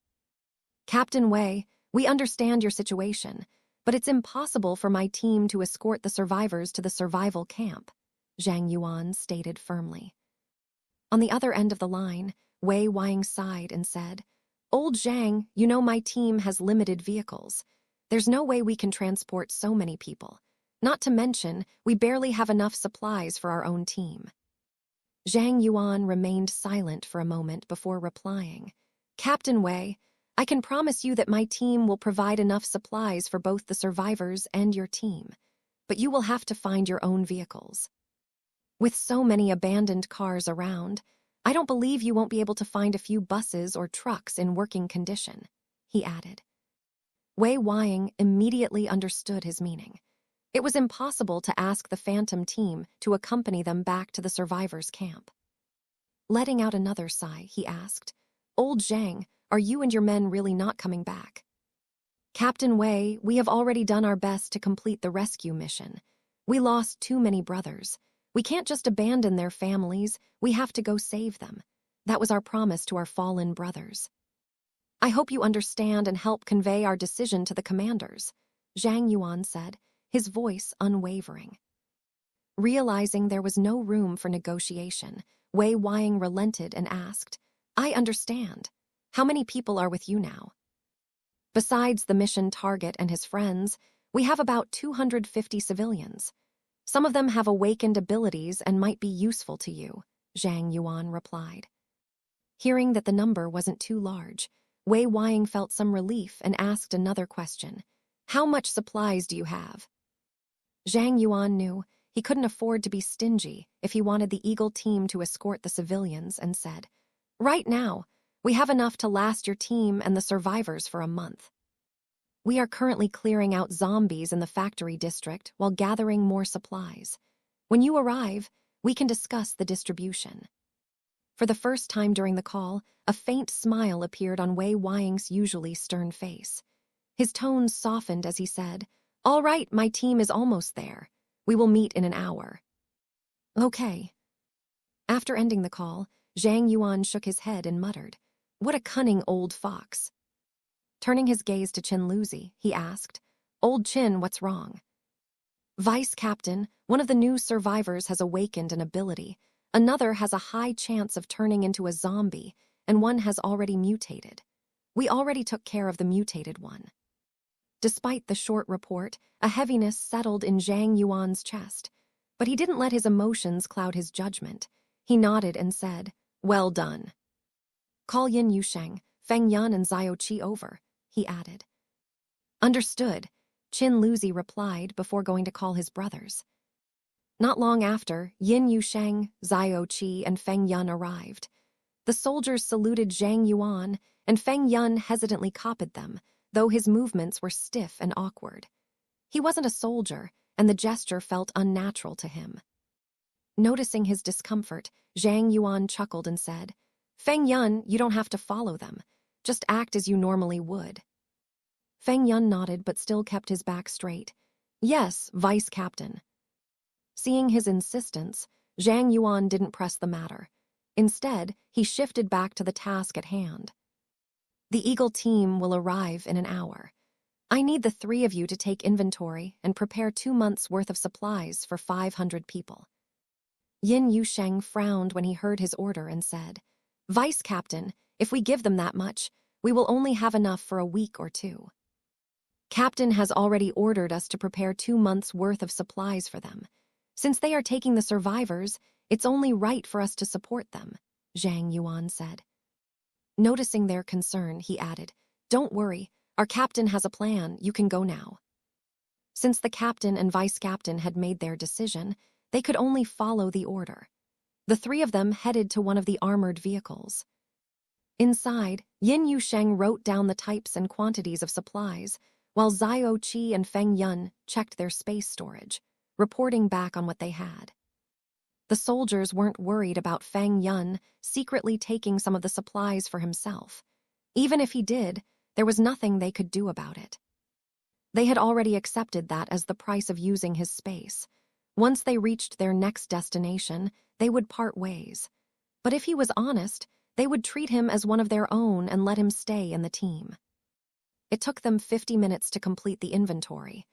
"Captain Wei, we understand your situation, but it's impossible for my team to escort the survivors to the survival camp," Zhang Yuan stated firmly. On the other end of the line, Wei Wying sighed and said, "Old Zhang, you know my team has limited vehicles. There's no way we can transport so many people. Not to mention, we barely have enough supplies for our own team." Zhang Yuan remained silent for a moment before replying, "Captain Wei, I can promise you that my team will provide enough supplies for both the survivors and your team, but you will have to find your own vehicles. With so many abandoned cars around, I don't believe you won't be able to find a few buses or trucks in working condition," he added. Wei Wying immediately understood his meaning. It was impossible to ask the Phantom team to accompany them back to the survivors' camp. Letting out another sigh, he asked, "Old Zhang, are you and your men really not coming back?" "Captain Wei, we have already done our best to complete the rescue mission. We lost too many brothers. We can't just abandon their families, we have to go save them. That was our promise to our fallen brothers. I hope you understand and help convey our decision to the commanders," Zhang Yuan said, his voice unwavering. Realizing there was no room for negotiation, Wei Wying relented and asked, "I understand. How many people are with you now?" "Besides the mission target and his friends, we have about 250 civilians. Some of them have awakened abilities and might be useful to you," Zhang Yuan replied. Hearing that the number wasn't too large, Wei Wying felt some relief and asked another question. "How much supplies do you have?" Zhang Yuan knew he couldn't afford to be stingy if he wanted the Eagle team to escort the civilians and said, "Right now, we have enough to last your team and the survivors for a month. We are currently clearing out zombies in the factory district while gathering more supplies. When you arrive, we can discuss the distribution." For the first time during the call, a faint smile appeared on Wei Wying's usually stern face. His tones softened as he said, "All right, my team is almost there. We will meet in an hour." "Okay." After ending the call, Zhang Yuan shook his head and muttered, "What a cunning old fox." Turning his gaze to Chin Luzi, he asked, "Old Chin, what's wrong?" "Vice Captain, one of the new survivors has awakened an ability. Another has a high chance of turning into a zombie, and one has already mutated. We already took care of the mutated one." Despite the short report, a heaviness settled in Zhang Yuan's chest, but he didn't let his emotions cloud his judgment. He nodded and said, "Well done. Call Yin Yusheng, Feng Yun and Xiao Qi over," he added. "Understood," Chin Luzi replied before going to call his brothers. Not long after, Yin Yusheng, Xiao Qi, and Feng Yun arrived. The soldiers saluted Zhang Yuan, and Feng Yun hesitantly copied them, though his movements were stiff and awkward. He wasn't a soldier, and the gesture felt unnatural to him. Noticing his discomfort, Zhang Yuan chuckled and said, "Feng Yun, you don't have to follow them. Just act as you normally would." Feng Yun nodded but still kept his back straight. "Yes, Vice Captain." Seeing his insistence, Zhang Yuan didn't press the matter. Instead, he shifted back to the task at hand. The Eagle team will arrive in an hour. I need the 3 of you to take inventory and prepare 2 months' worth of supplies for 500 people." Yin Yusheng frowned when he heard his order and said, "Vice Captain, if we give them that much, we will only have enough for a week or 2. Captain has already ordered us to prepare 2 months' worth of supplies for them. Since they are taking the survivors, it's only right for us to support them," Zhang Yuan said. Noticing their concern, he added, "Don't worry, our captain has a plan, you can go now." Since the captain and vice captain had made their decision, they could only follow the order. The 3 of them headed to one of the armored vehicles. Inside, Yin Yusheng wrote down the types and quantities of supplies, while Xiao Qi and Feng Yun checked their space storage, reporting back on what they had. The soldiers weren't worried about Feng Yun secretly taking some of the supplies for himself. Even if he did, there was nothing they could do about it. They had already accepted that as the price of using his space. Once they reached their next destination, they would part ways. But if he was honest, they would treat him as one of their own and let him stay in the team. It took them 50 minutes to complete the inventory.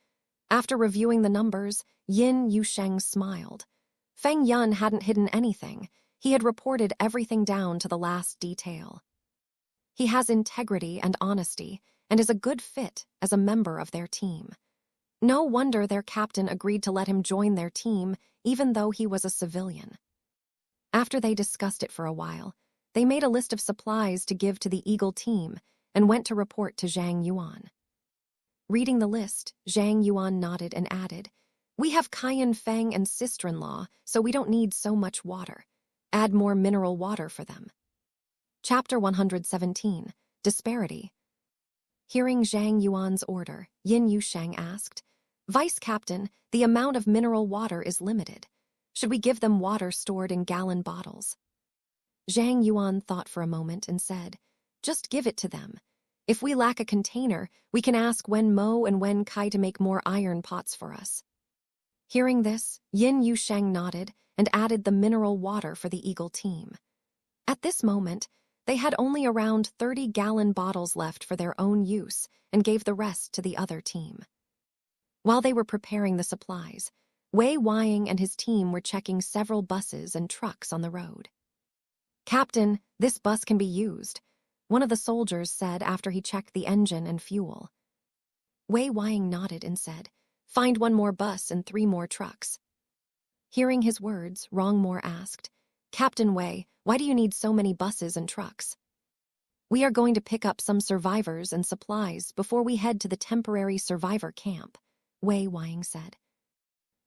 After reviewing the numbers, Yin Yusheng smiled. Feng Yun hadn't hidden anything. He had reported everything down to the last detail. He has integrity and honesty, and is a good fit as a member of their team. No wonder their captain agreed to let him join their team, even though he was a civilian. After they discussed it for a while, they made a list of supplies to give to the Eagle team and went to report to Zhang Yuan. Reading the list, Zhang Yuan nodded and added, "We have Cayenne Feng and sister-in-law, so we don't need so much water. Add more mineral water for them." Chapter 117, Disparity. Hearing Zhang Yuan's order, Yin Yusheng asked, "Vice Captain, the amount of mineral water is limited. Should we give them water stored in gallon bottles?" Zhang Yuan thought for a moment and said, "Just give it to them. If we lack a container, we can ask Wen Mo and Wen Kai to make more iron pots for us." Hearing this, Yin Yusheng nodded and added the mineral water for the Eagle team. At this moment, they had only around 30-gallon bottles left for their own use and gave the rest to the other team. While they were preparing the supplies, Wei Wying and his team were checking several buses and trucks on the road. "Captain, this bus can be used," one of the soldiers said after he checked the engine and fuel. Wei Wying nodded and said, "Find 1 more bus and 3 more trucks." Hearing his words, Rongmore asked, "Captain Wei, why do you need so many buses and trucks?" "We are going to pick up some survivors and supplies before we head to the temporary survivor camp," Wei Wying said.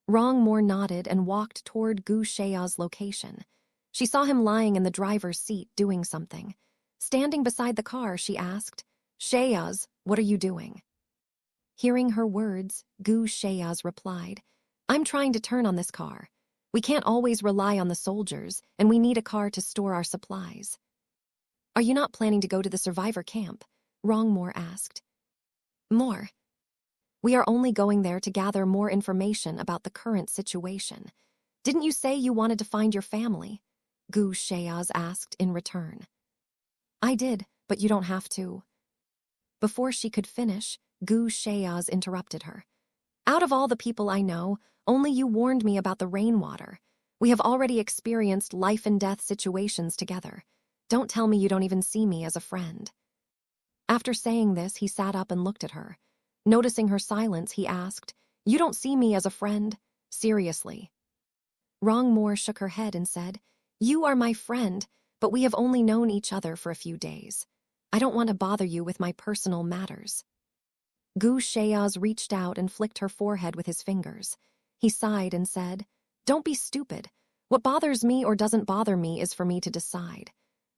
Rongmore nodded and walked toward Gu Shea's location. She saw him lying in the driver's seat doing something. Standing beside the car, she asked, "Sheaz, what are you doing?" Hearing her words, Gu Sheaz replied, "I'm trying to turn on this car. We can't always rely on the soldiers, and we need a car to store our supplies." "Are you not planning to go to the survivor camp?" Rongmore asked. "More. We are only going there to gather more information about the current situation. Didn't you say you wanted to find your family?" Gu Sheaz asked in return. "I did, but you don't have to." Before she could finish, Gu Sheaz interrupted her. "Out of all the people I know, only you warned me about the rainwater. We have already experienced life and death situations together. Don't tell me you don't even see me as a friend." After saying this, he sat up and looked at her. Noticing her silence, he asked, "You don't see me as a friend? Seriously?" Rongmore shook her head and said, "You are my friend, but we have only known each other for a few days. I don't want to bother you with my personal matters." Gu Sheaz reached out and flicked her forehead with his fingers. He sighed and said, "Don't be stupid. What bothers me or doesn't bother me is for me to decide.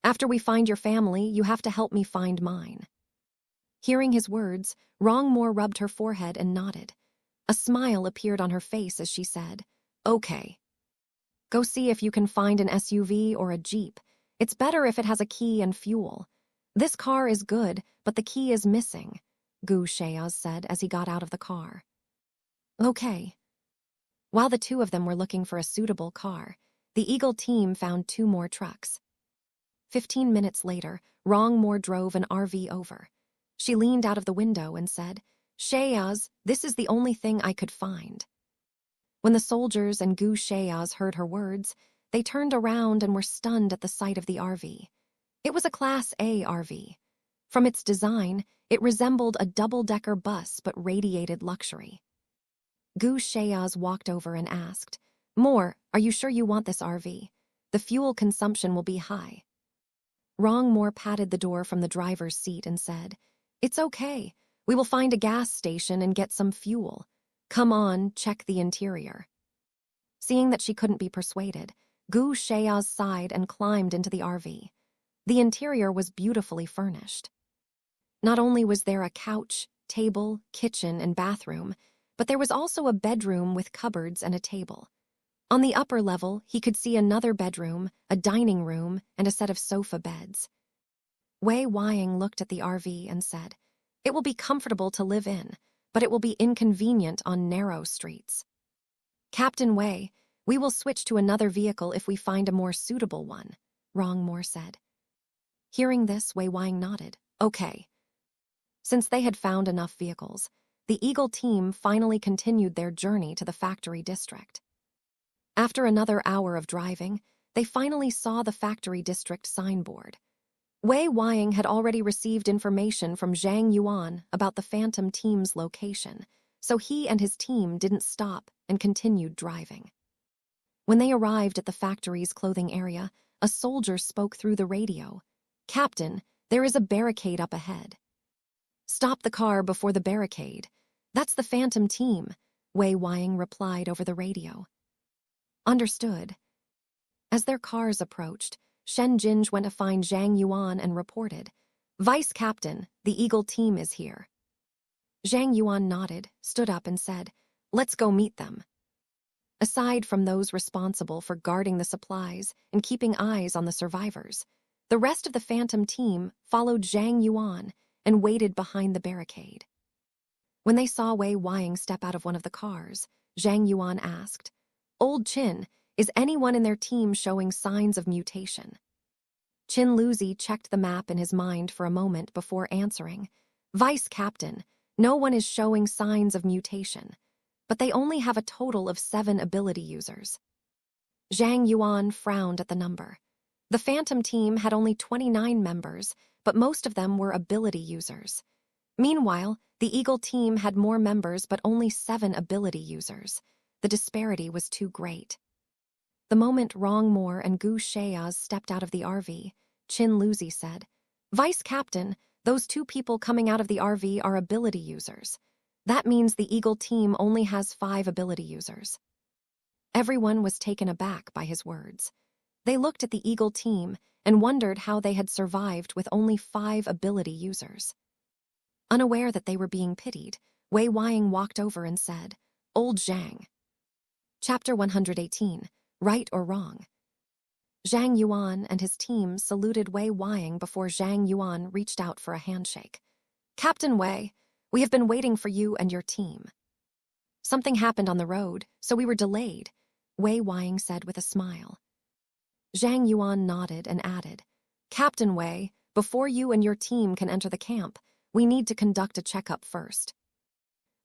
After we find your family, you have to help me find mine." Hearing his words, Rongmore rubbed her forehead and nodded. A smile appeared on her face as she said, "Okay. Go see if you can find an SUV or a Jeep. It's better if it has a key and fuel. This car is good, but the key is missing," Gu Sheaz said as he got out of the car. "Okay." While the 2 of them were looking for a suitable car, the Eagle team found 2 more trucks. 15 minutes later, Rongmore drove an RV over. She leaned out of the window and said, "Shayaz, this is the only thing I could find." When the soldiers and Gu Shayaz heard her words, they turned around and were stunned at the sight of the RV. It was a Class A RV. From its design, it resembled a double-decker bus but radiated luxury. Gu Shayaz walked over and asked, "More, are you sure you want this RV? The fuel consumption will be high." Rongmore patted the door from the driver's seat and said, "It's okay. We will find a gas station and get some fuel. Come on, check the interior." Seeing that she couldn't be persuaded, Gu Shayaz sighed and climbed into the RV. The interior was beautifully furnished. Not only was there a couch, table, kitchen, and bathroom, but there was also a bedroom with cupboards and a table. On the upper level, he could see another bedroom, a dining room, and a set of sofa beds. Wei Wying looked at the RV and said, "It will be comfortable to live in, but it will be inconvenient on narrow streets." "Captain Wei, we will switch to another vehicle if we find a more suitable one," Rongmore said. Hearing this, Wei Wying nodded. "Okay." Since they had found enough vehicles, the Eagle team finally continued their journey to the factory district. After another hour of driving, they finally saw the factory district signboard. Wei Wying had already received information from Zhang Yuan about the Phantom team's location, so he and his team didn't stop and continued driving. When they arrived at the factory's clothing area, a soldier spoke through the radio. "Captain, there is a barricade up ahead." "Stop the car before the barricade. That's the Phantom team," Wei Wying replied over the radio. "Understood." As their cars approached, Shen Jinj went to find Zhang Yuan and reported, "Vice Captain, the Eagle team is here." Zhang Yuan nodded, stood up and said, "Let's go meet them." Aside from those responsible for guarding the supplies and keeping eyes on the survivors, the rest of the Phantom team followed Zhang Yuan and waited behind the barricade. When they saw Wei Wying step out of one of the cars, Zhang Yuan asked, "Old Qin, is anyone in their team showing signs of mutation?" Qin Luzi checked the map in his mind for a moment before answering, "Vice Captain, no one is showing signs of mutation, but they only have a total of 7 ability users." Zhang Yuan frowned at the number. The Phantom team had only 29 members, but most of them were ability users. Meanwhile, the Eagle team had more members but only 7 ability users. The disparity was too great. The moment Rongmore and Gu Shayaz stepped out of the RV, Qin Luzi said, "Vice Captain, those 2 people coming out of the RV are ability users. That means the Eagle team only has 5 ability users." Everyone was taken aback by his words. They looked at the Eagle team and wondered how they had survived with only 5 ability users. Unaware that they were being pitied, Wei Wying walked over and said, "Old Zhang." Chapter 118, Right or Wrong. Zhang Yuan and his team saluted Wei Wying before Zhang Yuan reached out for a handshake. "Captain Wei, we have been waiting for you and your team." "Something happened on the road, so we were delayed," Wei Wying said with a smile. Zhang Yuan nodded and added, "Captain Wei, before you and your team can enter the camp, we need to conduct a checkup first."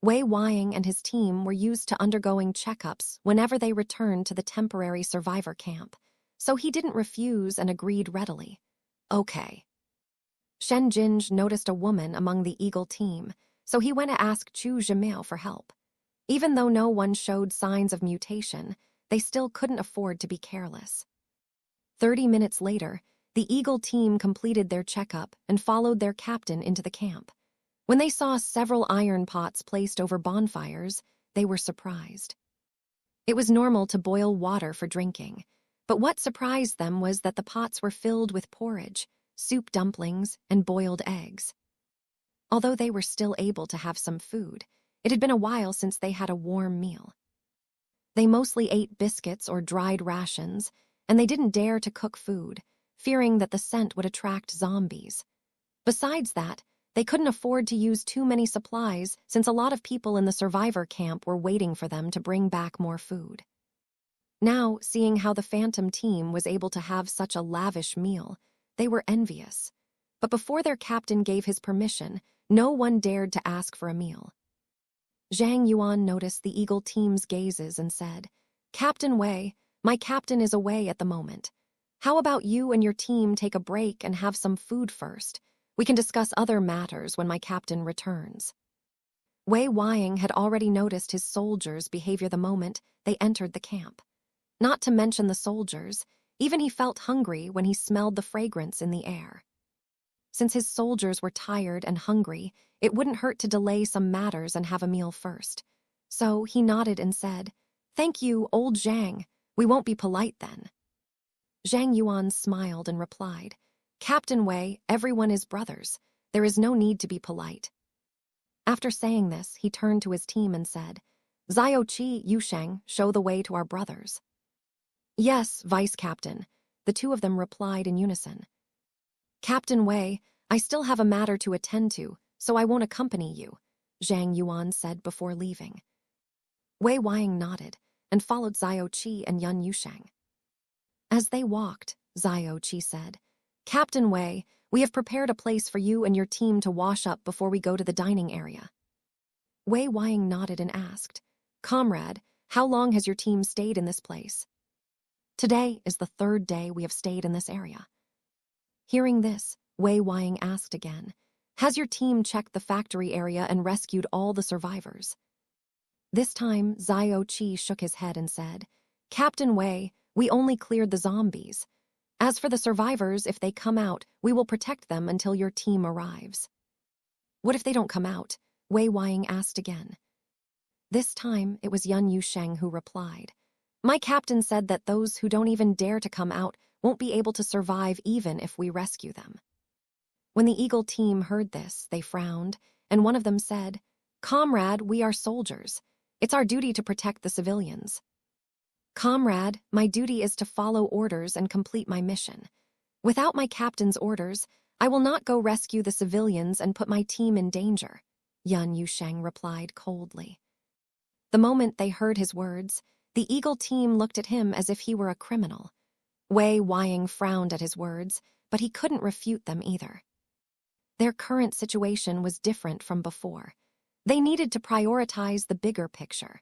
Wei Wying and his team were used to undergoing checkups whenever they returned to the temporary survivor camp, so he didn't refuse and agreed readily. "Okay." Shen Jinj noticed a woman among the Eagle team, so he went to ask Chu Zhimiao for help. Even though no one showed signs of mutation, they still couldn't afford to be careless. 30 minutes later, the Eagle team completed their checkup and followed their captain into the camp. When they saw several iron pots placed over bonfires, they were surprised. It was normal to boil water for drinking, but what surprised them was that the pots were filled with porridge, soup dumplings, and boiled eggs. Although they were still able to have some food, it had been a while since they had a warm meal. They mostly ate biscuits or dried rations, and they didn't dare to cook food, fearing that the scent would attract zombies. Besides that, they couldn't afford to use too many supplies since a lot of people in the survivor camp were waiting for them to bring back more food. Now, seeing how the Phantom team was able to have such a lavish meal, They were envious. But before their captain gave his permission, no one dared to ask for a meal. Zhang Yuan noticed the Eagle team's gazes and said, "Captain Wei, my captain is away at the moment. How about you and your team take a break and have some food first? We can discuss other matters when my captain returns." Wei Wying had already noticed his soldiers' behavior the moment they entered the camp. Not to mention the soldiers, even he felt hungry when he smelled the fragrance in the air. Since his soldiers were tired and hungry, it wouldn't hurt to delay some matters and have a meal first. So he nodded and said, "Thank you, old Zhang. We won't be polite then." Zhang Yuan smiled and replied, "Captain Wei, everyone is brothers. There is no need to be polite." After saying this, he turned to his team and said, "Zioqi, Yusheng, show the way to our brothers." "Yes, Vice Captain," the two of them replied in unison. "Captain Wei, I still have a matter to attend to, so I won't accompany you," Zhang Yuan said before leaving. Wei Wying nodded and followed Zioqi and Yun Yusheng. As they walked, Zioqi said, "Captain Wei, we have prepared a place for you and your team to wash up before we go to the dining area." Wei Wying nodded and asked, "Comrade, how long has your team stayed in this place?" "Today is the third day we have stayed in this area." Hearing this, Wei Wying asked again, "Has your team checked the factory area and rescued all the survivors?" This time, Zioqi shook his head and said, "Captain Wei, we only cleared the zombies. As for the survivors, if they come out, we will protect them until your team arrives." "What if they don't come out?" Wei Wying asked again. This time, it was Yun Yusheng who replied, "My captain said that those who don't even dare to come out won't be able to survive even if we rescue them." When the Eagle team heard this, they frowned, and one of them said, "Comrade, we are soldiers. It's our duty to protect the civilians." "Comrade, my duty is to follow orders and complete my mission. Without my captain's orders, I will not go rescue the civilians and put my team in danger," Yun Yusheng replied coldly. The moment they heard his words, the Eagle team looked at him as if he were a criminal. Wei Wying frowned at his words, but he couldn't refute them either. Their current situation was different from before. They needed to prioritize the bigger picture.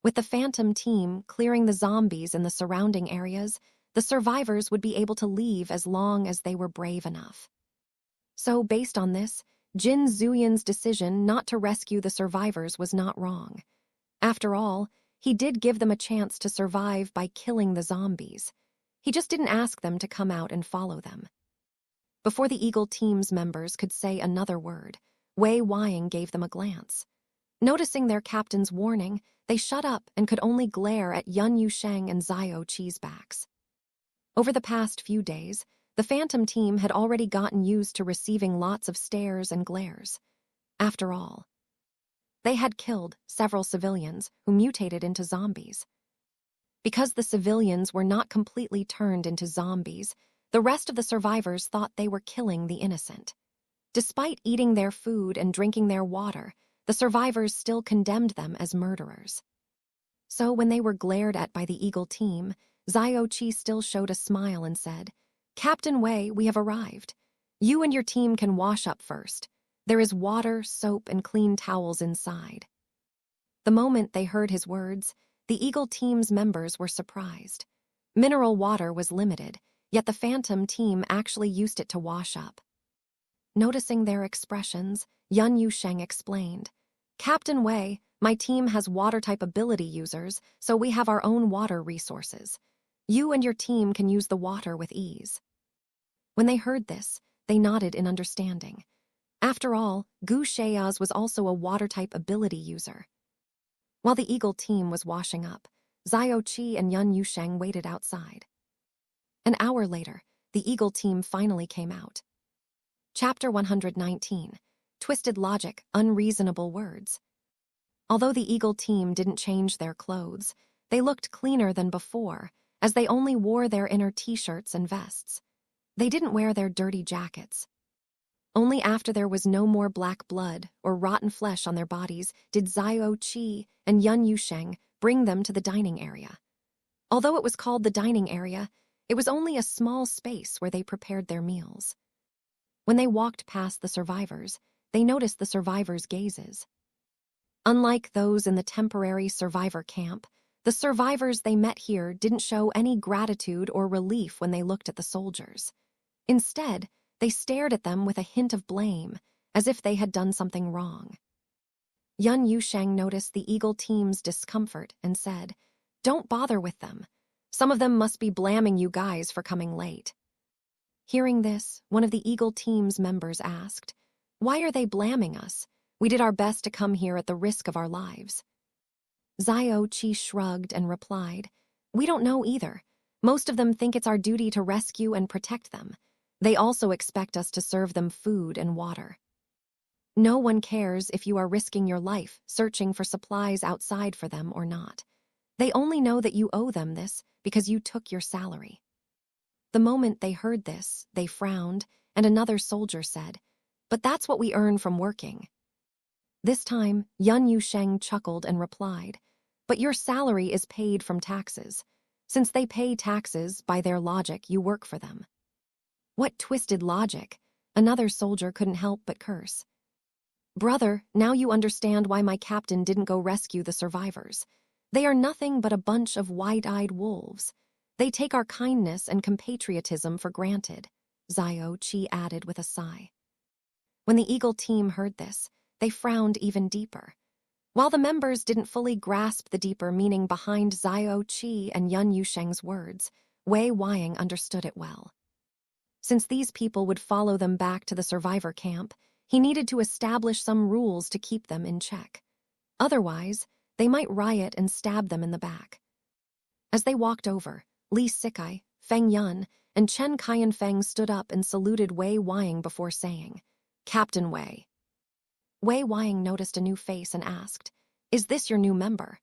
With the Phantom team clearing the zombies in the surrounding areas, the survivors would be able to leave as long as they were brave enough. So, based on this, Jin Zuyan's decision not to rescue the survivors was not wrong. After all, he did give them a chance to survive by killing the zombies. He just didn't ask them to come out and follow them. Before the Eagle team's members could say another word, Wei Wying gave them a glance. Noticing their captain's warning, they shut up and could only glare at Yun Yusheng and Zioqi's backs. Over the past few days, the Phantom team had already gotten used to receiving lots of stares and glares. After all, they had killed several civilians who mutated into zombies. Because the civilians were not completely turned into zombies, the rest of the survivors thought they were killing the innocent. Despite eating their food and drinking their water, the survivors still condemned them as murderers. So when they were glared at by the Eagle team, Zioqi still showed a smile and said, "Captain Wei, we have arrived. You and your team can wash up first. There is water, soap, and clean towels inside." The moment they heard his words, the Eagle team's members were surprised. Mineral water was limited, yet the Phantom team actually used it to wash up. Noticing their expressions, Yun Yusheng explained, "Captain Wei, my team has water-type ability users, so we have our own water resources. You and your team can use the water with ease." When they heard this, they nodded in understanding. After all, Gu Sheyaz was also a water-type ability user. While the Eagle team was washing up, Zioqi and Yun Yusheng waited outside. An hour later, the Eagle team finally came out. Chapter 119, Twisted Logic, Unreasonable Words. Although the Eagle team didn't change their clothes, they looked cleaner than before, as they only wore their inner t-shirts and vests. They didn't wear their dirty jackets. Only after there was no more black blood or rotten flesh on their bodies did Zioqi and Yun Yusheng bring them to the dining area. Although it was called the dining area, It was only a small space where they prepared their meals. When they walked past the survivors, they noticed the survivors' gazes. Unlike those in the temporary survivor camp, the survivors they met here didn't show any gratitude or relief when they looked at the soldiers. Instead, they stared at them with a hint of blame, as if they had done something wrong. Yun Yusheng noticed the Eagle team's discomfort and said, "Don't bother with them. Some of them must be blaming you guys for coming late." Hearing this, one of the Eagle team's members asked, "Why are they blaming us? We did our best to come here at the risk of our lives." Aitg shrugged and replied, "We don't know either. Most of them think it's our duty to rescue and protect them. They also expect us to serve them food and water. No one cares if you are risking your life searching for supplies outside for them or not. They only know that you owe them this because you took your salary." The moment they heard this, they frowned, and another soldier said, "But that's what we earn from working." This time, Yun Yusheng chuckled and replied, "But your salary is paid from taxes. Since they pay taxes, by their logic, you work for them." "What twisted logic?" Another soldier couldn't help but curse. "Brother, now you understand why my captain didn't go rescue the survivors. They are nothing but a bunch of wide-eyed wolves. They take our kindness and compatriotism for granted," Aitg added with a sigh. When the Eagle team heard this, they frowned even deeper. While the members didn't fully grasp the deeper meaning behind Aitg and Yun Yusheng's words, Wei Wang understood it well. Since these people would follow them back to the survivor camp, he needed to establish some rules to keep them in check. Otherwise, they might riot and stab them in the back. As they walked over, Li Sikai, Feng Yun, and Chen Qianfeng stood up and saluted Wei Wang before saying, "Captain Wei." Wei Wang noticed a new face and asked, "Is this your new member?"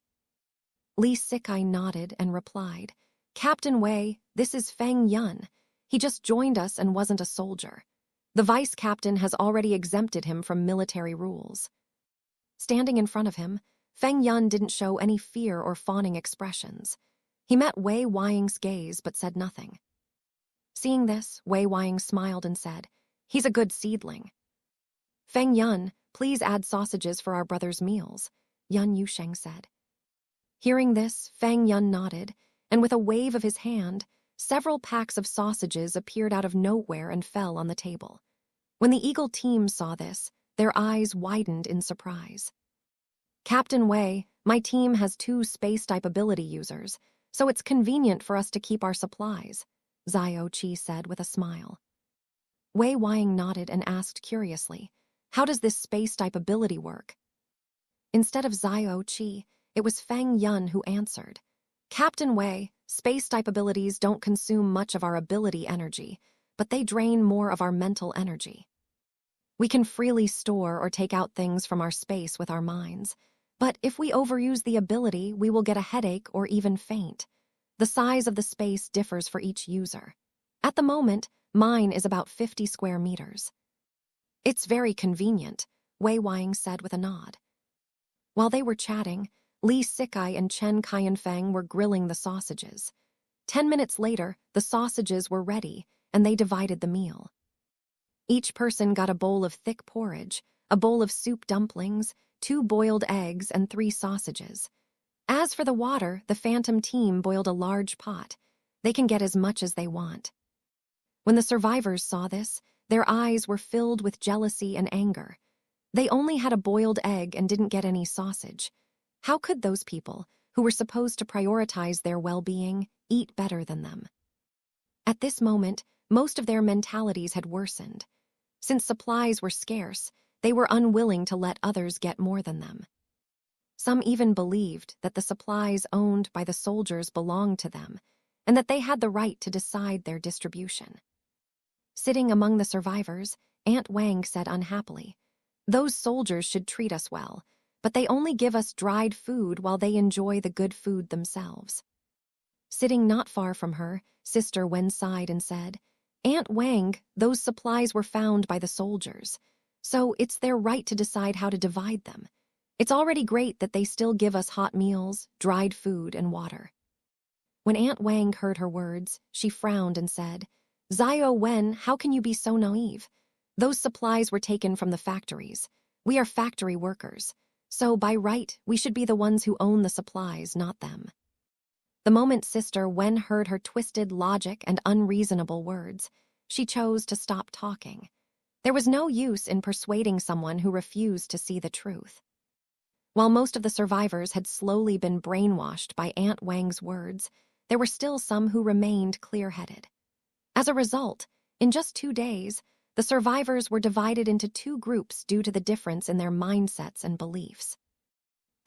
Li Sikai nodded and replied, "Captain Wei, this is Feng Yun. He just joined us and wasn't a soldier. The vice captain has already exempted him from military rules." Standing in front of him, Feng Yun didn't show any fear or fawning expressions. He met Wei Wang's gaze but said nothing. Seeing this, Wei Wang smiled and said, "He's a good seedling." "Feng Yun, please add sausages for our brother's meals," Yun Yusheng said. Hearing this, Feng Yun nodded, and with a wave of his hand, several packs of sausages appeared out of nowhere and fell on the table. When the Eagle team saw this, their eyes widened in surprise. "Captain Wei, my team has 2 space-type ability users, so it's convenient for us to keep our supplies," Aitg said with a smile. Wei Wang nodded and asked curiously, "How does this space-type ability work?" Instead of Aitg, it was Feng Yun who answered, "Captain Wei, space-type abilities don't consume much of our ability energy, but they drain more of our mental energy. We can freely store or take out things from our space with our minds, but if we overuse the ability, we will get a headache or even faint. The size of the space differs for each user. At the moment, mine is about 50 square meters." "It's very convenient," Wei Wang said with a nod. While they were chatting, Li Sikai and Chen Qianfeng were grilling the sausages. 10 minutes later, the sausages were ready, and they divided the meal. Each person got a bowl of thick porridge, a bowl of soup dumplings, 2 boiled eggs, and 3 sausages. As for the water, the Phantom team boiled a large pot. They can get as much as they want. When the survivors saw this, their eyes were filled with jealousy and anger. They only had a boiled egg and didn't get any sausage. How could those people, who were supposed to prioritize their well-being, eat better than them? At this moment, most of their mentalities had worsened. Since supplies were scarce, they were unwilling to let others get more than them. Some even believed that the supplies owned by the soldiers belonged to them, and that they had the right to decide their distribution. Sitting among the survivors, Aunt Wang said unhappily, "Those soldiers should treat us well, but they only give us dried food while they enjoy the good food themselves." Sitting not far from her, Sister Wen sighed and said, "Aunt Wang, those supplies were found by the soldiers, so it's their right to decide how to divide them. It's already great that they still give us hot meals, dried food, and water." When Aunt Wang heard her words, she frowned and said, "Zio Wen, how can you be so naive? Those supplies were taken from the factories. We are factory workers. So, by right, we should be the ones who own the supplies, not them." The moment Sister Wen heard her twisted logic and unreasonable words, she chose to stop talking. There was no use in persuading someone who refused to see the truth. While most of the survivors had slowly been brainwashed by Aunt Wang's words, there were still some who remained clear-headed. As a result, in just 2 days, the survivors were divided into 2 groups due to the difference in their mindsets and beliefs.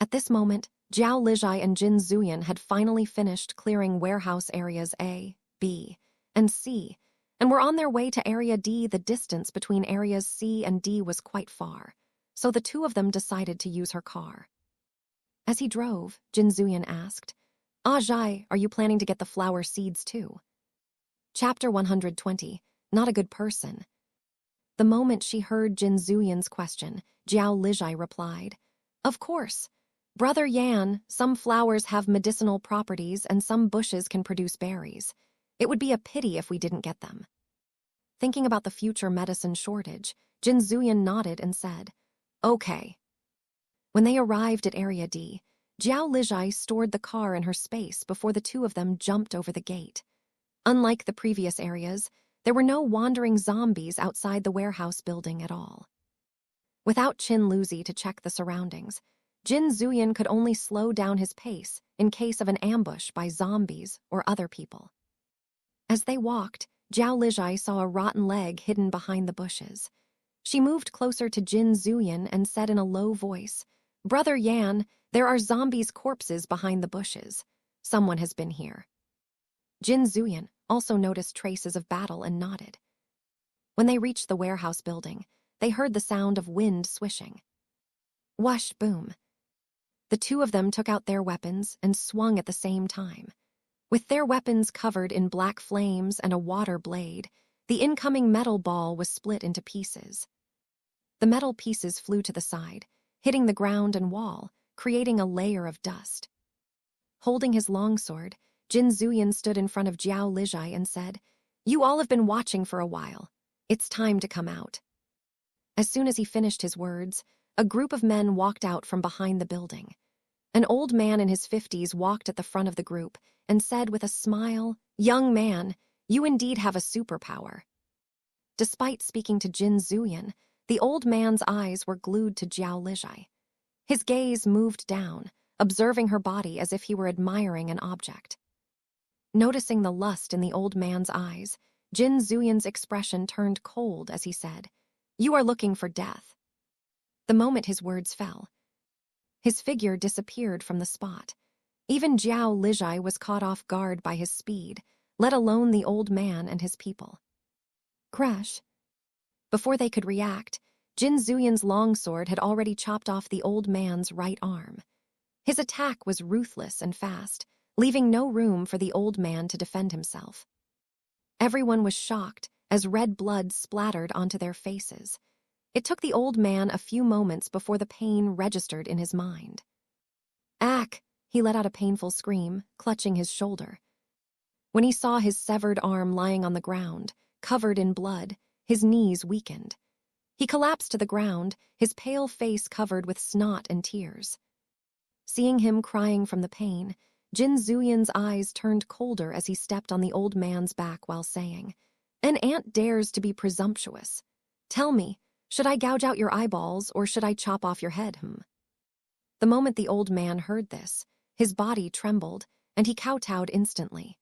At this moment, Zhao Lijai and Jin Zuyan had finally finished clearing warehouse areas A, B, and C, and were on their way to Area D. The distance between areas C and D was quite far, so the 2 of them decided to use her car. As he drove, Jin Zuyan asked, "Zhai, are you planning to get the flower seeds too?" Chapter 120, Not a Good Person. The moment she heard Jin Zuyan's question, Zhao Lijai replied, "Of course. Brother Yan, some flowers have medicinal properties and some bushes can produce berries. It would be a pity if we didn't get them." Thinking about the future medicine shortage, Jin Zuyan nodded and said, "Okay." When they arrived at Area D, Zhao Lijai stored the car in her space before the 2 of them jumped over the gate. Unlike the previous areas, there were no wandering zombies outside the warehouse building at all. Without Qin Luzi to check the surroundings, Jin Zuyan could only slow down his pace in case of an ambush by zombies or other people. As they walked, Zhao Lijai saw a rotten leg hidden behind the bushes. She moved closer to Jin Zuyan and said in a low voice, "Brother Yan, there are zombies' corpses behind the bushes. Someone has been here." Jin Zuyan also noticed traces of battle and nodded. When they reached the warehouse building, they heard the sound of wind swishing. Whoosh, boom. The 2 of them took out their weapons and swung at the same time. With their weapons covered in black flames and a water blade, the incoming metal ball was split into pieces. The metal pieces flew to the side, hitting the ground and wall, creating a layer of dust. Holding his longsword, Jin Zuyan stood in front of Zhao Lijai and said, "You all have been watching for a while. It's time to come out." As soon as he finished his words, a group of men walked out from behind the building. An old man in his 50s walked at the front of the group and said with a smile, "Young man, you indeed have a superpower." Despite speaking to Jin Zuyan, the old man's eyes were glued to Zhao Lijai. His gaze moved down, observing her body as if he were admiring an object. Noticing the lust in the old man's eyes, Jin Zuyan's expression turned cold as he said, "You are looking for death." The moment his words fell, his figure disappeared from the spot. Even Zhao Lijai was caught off guard by his speed, let alone the old man and his people. Crash. Before they could react, Jin Zuyan's longsword had already chopped off the old man's right arm. His attack was ruthless and fast, leaving no room for the old man to defend himself. Everyone was shocked as red blood splattered onto their faces. It took the old man a few moments before the pain registered in his mind. "Ack!" He let out a painful scream, clutching his shoulder. When he saw his severed arm lying on the ground, covered in blood, his knees weakened. He collapsed to the ground, his pale face covered with snot and tears. Seeing him crying from the pain, Jin Zuyan's eyes turned colder as he stepped on the old man's back while saying, "An ant dares to be presumptuous. Tell me, should I gouge out your eyeballs or should I chop off your head, The moment the old man heard this, his body trembled and he kowtowed instantly.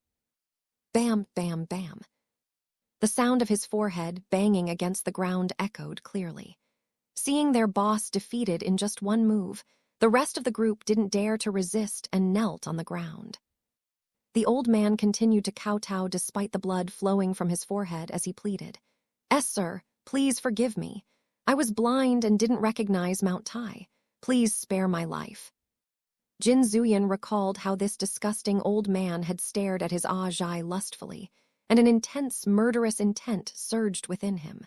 Bam, bam, bam. The sound of his forehead banging against the ground echoed clearly. Seeing their boss defeated in just one move, the rest of the group didn't dare to resist and knelt on the ground. The old man continued to kowtow despite the blood flowing from his forehead as he pleaded, Sir, please forgive me. I was blind and didn't recognize Mount Tai. Please spare my life." Jin Zuyan recalled how this disgusting old man had stared at his Aitg lustfully, and an intense, murderous intent surged within him.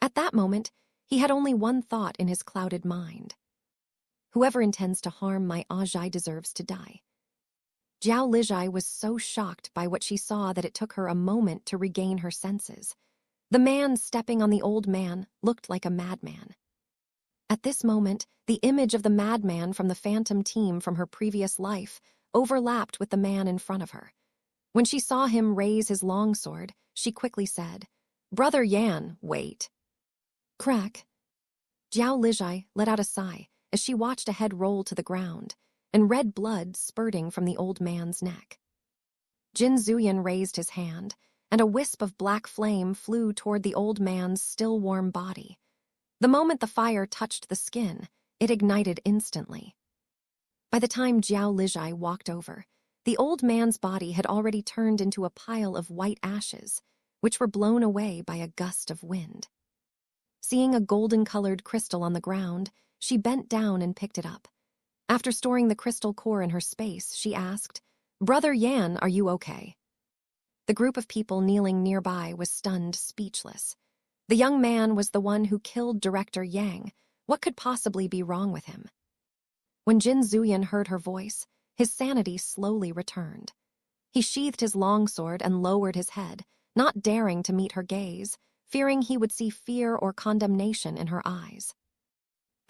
At that moment, he had only one thought in his clouded mind. Whoever intends to harm my Aitg deserves to die. Jiao Lijai was so shocked by what she saw that it took her a moment to regain her senses. The man stepping on the old man looked like a madman. At this moment, the image of the madman from the phantom team from her previous life overlapped with the man in front of her. When she saw him raise his longsword, she quickly said, "Brother Yan, wait." Crack. Jiao Lijai let out a sigh as she watched a head roll to the ground and red blood spurting from the old man's neck. Jin Zuyan raised his hand, and a wisp of black flame flew toward the old man's still warm body. The moment the fire touched the skin, it ignited instantly. By the time Jiao Lijai walked over, the old man's body had already turned into a pile of white ashes, which were blown away by a gust of wind. Seeing a golden-colored crystal on the ground, she bent down and picked it up. After storing the crystal core in her space, she asked, "Brother Yan, are you okay?" The group of people kneeling nearby was stunned, speechless. The young man was the one who killed Director Yang. What could possibly be wrong with him? When Jin Zuyan heard her voice, his sanity slowly returned. He sheathed his longsword and lowered his head, not daring to meet her gaze, fearing he would see fear or condemnation in her eyes.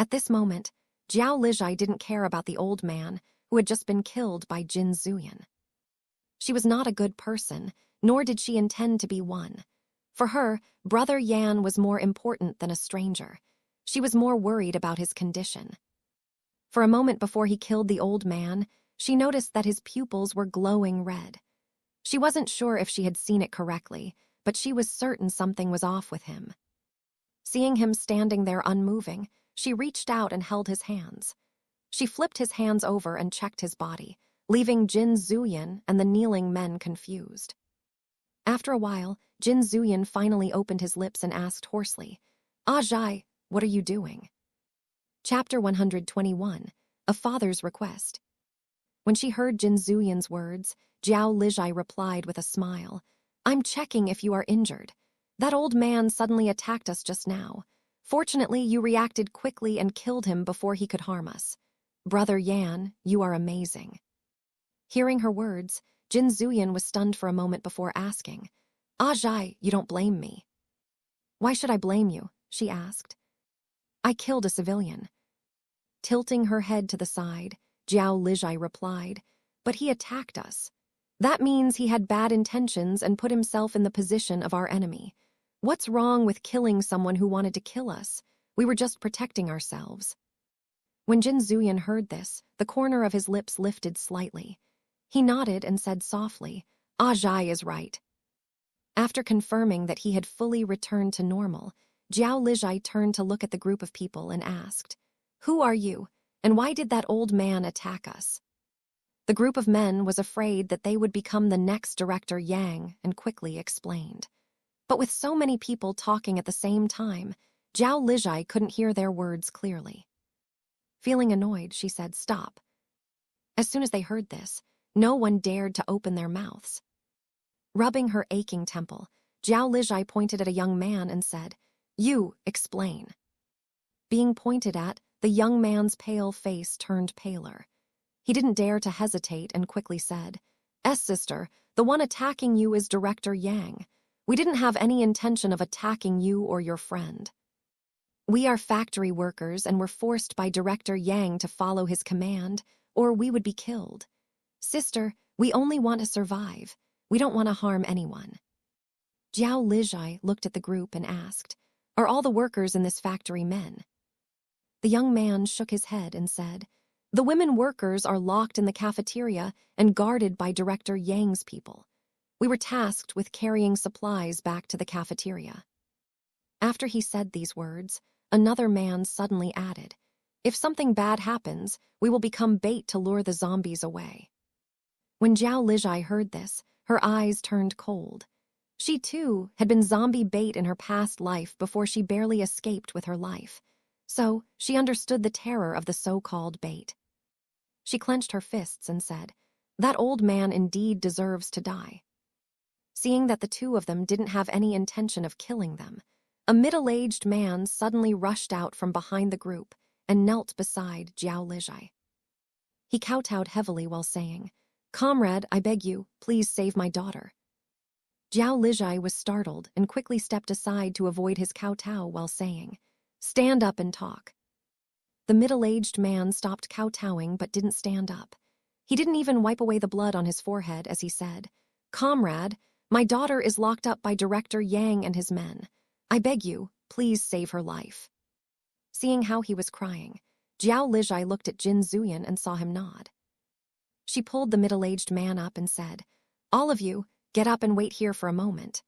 At this moment, Jiao Lijai didn't care about the old man who had just been killed by Jin Zuyan. She was not a good person, nor did she intend to be one. For her, Brother Yan was more important than a stranger. She was more worried about his condition. For a moment before he killed the old man, she noticed that his pupils were glowing red. She wasn't sure if she had seen it correctly, but she was certain something was off with him. Seeing him standing there unmoving, she reached out and held his hands. She flipped his hands over and checked his body, leaving Jin Zuyan and the kneeling men confused. After a while, Jin Zuyan finally opened his lips and asked hoarsely, "Aitg, what are you doing?" Chapter 121, A Father's Request. When she heard Jin Zuyan's words, Jiao Lijai replied with a smile, "I'm checking if you are injured. That old man suddenly attacked us just now. Fortunately, you reacted quickly and killed him before he could harm us. Brother Yan, you are amazing." Hearing her words, Jin Zuyan was stunned for a moment before asking, "Aitg, you don't blame me." "Why should I blame you?" she asked. "I killed a civilian." Tilting her head to the side, Jiao Lijai replied, "But he attacked us. That means he had bad intentions and put himself in the position of our enemy. What's wrong with killing someone who wanted to kill us? We were just protecting ourselves." When Jin Zuyan heard this, the corner of his lips lifted slightly. He nodded and said softly, "Aitg is right." After confirming that he had fully returned to normal, Jiao Lijai turned to look at the group of people and asked, "Who are you, and why did that old man attack us?" The group of men was afraid that they would become the next Director Yang and quickly explained. But with so many people talking at the same time, Jiao Lijai couldn't hear their words clearly. Feeling annoyed, she said, "Stop." As soon as they heard this, no one dared to open their mouths. Rubbing her aching temple, Jiao Lijai pointed at a young man and said, "You, explain." Being pointed at, the young man's pale face turned paler. He didn't dare to hesitate and quickly said, Sister, the one attacking you is Director Yang. We didn't have any intention of attacking you or your friend. We are factory workers and were forced by Director Yang to follow his command, or we would be killed. Sister, we only want to survive. We don't want to harm anyone." Jiao Lijai looked at the group and asked, "Are all the workers in this factory men?" The young man shook his head and said, "The women workers are locked in the cafeteria and guarded by Director Yang's people. We were tasked with carrying supplies back to the cafeteria." After he said these words, another man suddenly added, "If something bad happens, we will become bait to lure the zombies away." When Jiao Lijai heard this, her eyes turned cold. She, too, had been zombie bait in her past life before she barely escaped with her life. So she understood the terror of the so-called bait. She clenched her fists and said, "That old man indeed deserves to die." Seeing that the two of them didn't have any intention of killing them, a middle-aged man suddenly rushed out from behind the group and knelt beside Jiao Lijai. He kowtowed heavily while saying, "Comrade, I beg you, please save my daughter." Jiao Lijai was startled and quickly stepped aside to avoid his kowtow while saying, "Stand up and talk." The middle-aged man stopped kowtowing but didn't stand up. He didn't even wipe away the blood on his forehead as he said, "Comrade, my daughter is locked up by Director Yang and his men. I beg you, please save her life." Seeing how he was crying, Jiao Lijai looked at Jin Zuyan and saw him nod. She pulled the middle-aged man up and said, "All of you, get up and wait here for a moment."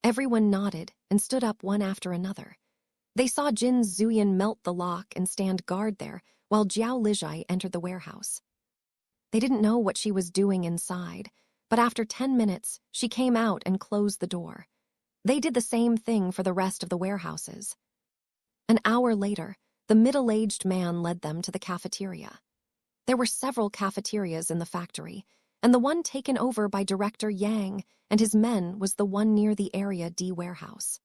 Everyone nodded and stood up one after another. They saw Jin Zuyan melt the lock and stand guard there while Jiao Lijai entered the warehouse. They didn't know what she was doing inside, but after 10 minutes, she came out and closed the door. They did the same thing for the rest of the warehouses. An hour later, the middle-aged man led them to the cafeteria. There were several cafeterias in the factory, and the one taken over by Director Yang and his men was the one near the Area D warehouse.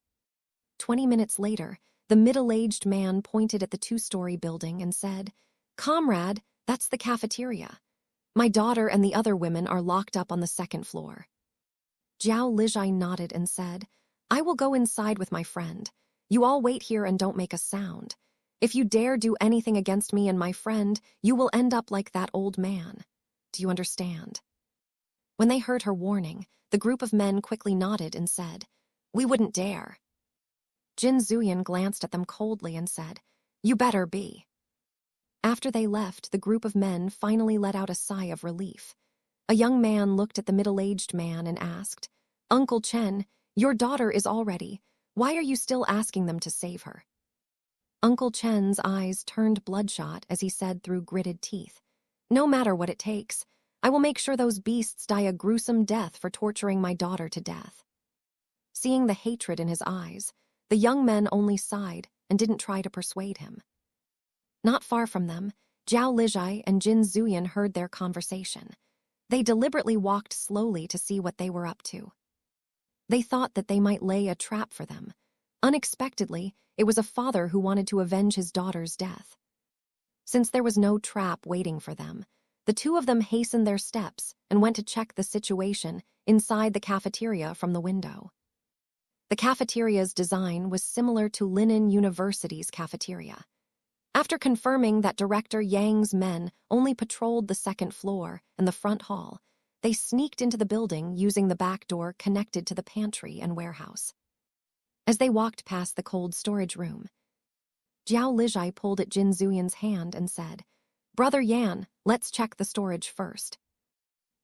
20 minutes later, the middle-aged man pointed at the 2-story building and said, "Comrade, that's the cafeteria. My daughter and the other women are locked up on the 2nd floor." Jiao Lijai nodded and said, "I will go inside with my friend. You all wait here and don't make a sound. If you dare do anything against me and my friend, you will end up like that old man. Do you understand?" When they heard her warning, the group of men quickly nodded and said, "We wouldn't dare." Jin Zuyan glanced at them coldly and said, "You better be." After they left, the group of men finally let out a sigh of relief. A young man looked at the middle-aged man and asked, "Uncle Chen, your daughter is all ready. Why are you still asking them to save her?" Uncle Chen's eyes turned bloodshot as he said through gritted teeth, "No matter what it takes, I will make sure those beasts die a gruesome death for torturing my daughter to death." Seeing the hatred in his eyes, the young men only sighed and didn't try to persuade him. Not far from them, Jiao Lijai and Jin Zuyan heard their conversation. They deliberately walked slowly to see what they were up to. They thought that they might lay a trap for them. Unexpectedly, it was a father who wanted to avenge his daughter's death. Since there was no trap waiting for them, the two of them hastened their steps and went to check the situation inside the cafeteria from the window. The cafeteria's design was similar to Linen University's cafeteria. After confirming that Director Yang's men only patrolled the 2nd floor and the front hall, they sneaked into the building using the back door connected to the pantry and warehouse. As they walked past the cold storage room, Jiao Lijai pulled at Jin Zuyan's hand and said, "Brother Yan, let's check the storage first."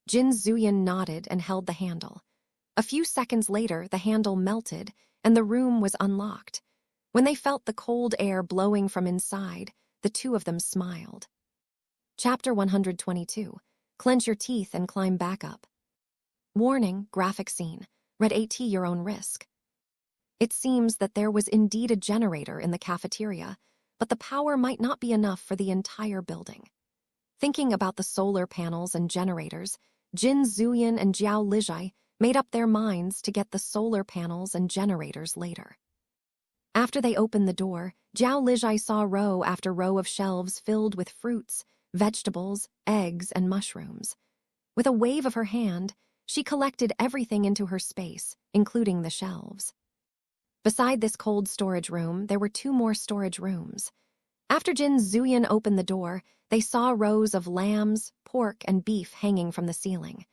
Jin Zuyan nodded and held the handle. A few seconds later, the handle melted and the room was unlocked. When they felt the cold air blowing from inside, the two of them smiled. Chapter 122. Clench your teeth and climb back up. Warning, graphic scene. Read Aitg your own risk. It seems that there was indeed a generator in the cafeteria, but the power might not be enough for the entire building. Thinking about the solar panels and generators, Jin Zuyan and Jiao Lijai made up their minds to get the solar panels and generators later. After they opened the door, Jiao Lijai saw row after row of shelves filled with fruits, vegetables, eggs, and mushrooms. With a wave of her hand, she collected everything into her space, including the shelves. Beside this cold storage room, there were 2 more storage rooms. After Jin Zuyan opened the door, they saw rows of lambs, pork, and beef hanging from the ceiling.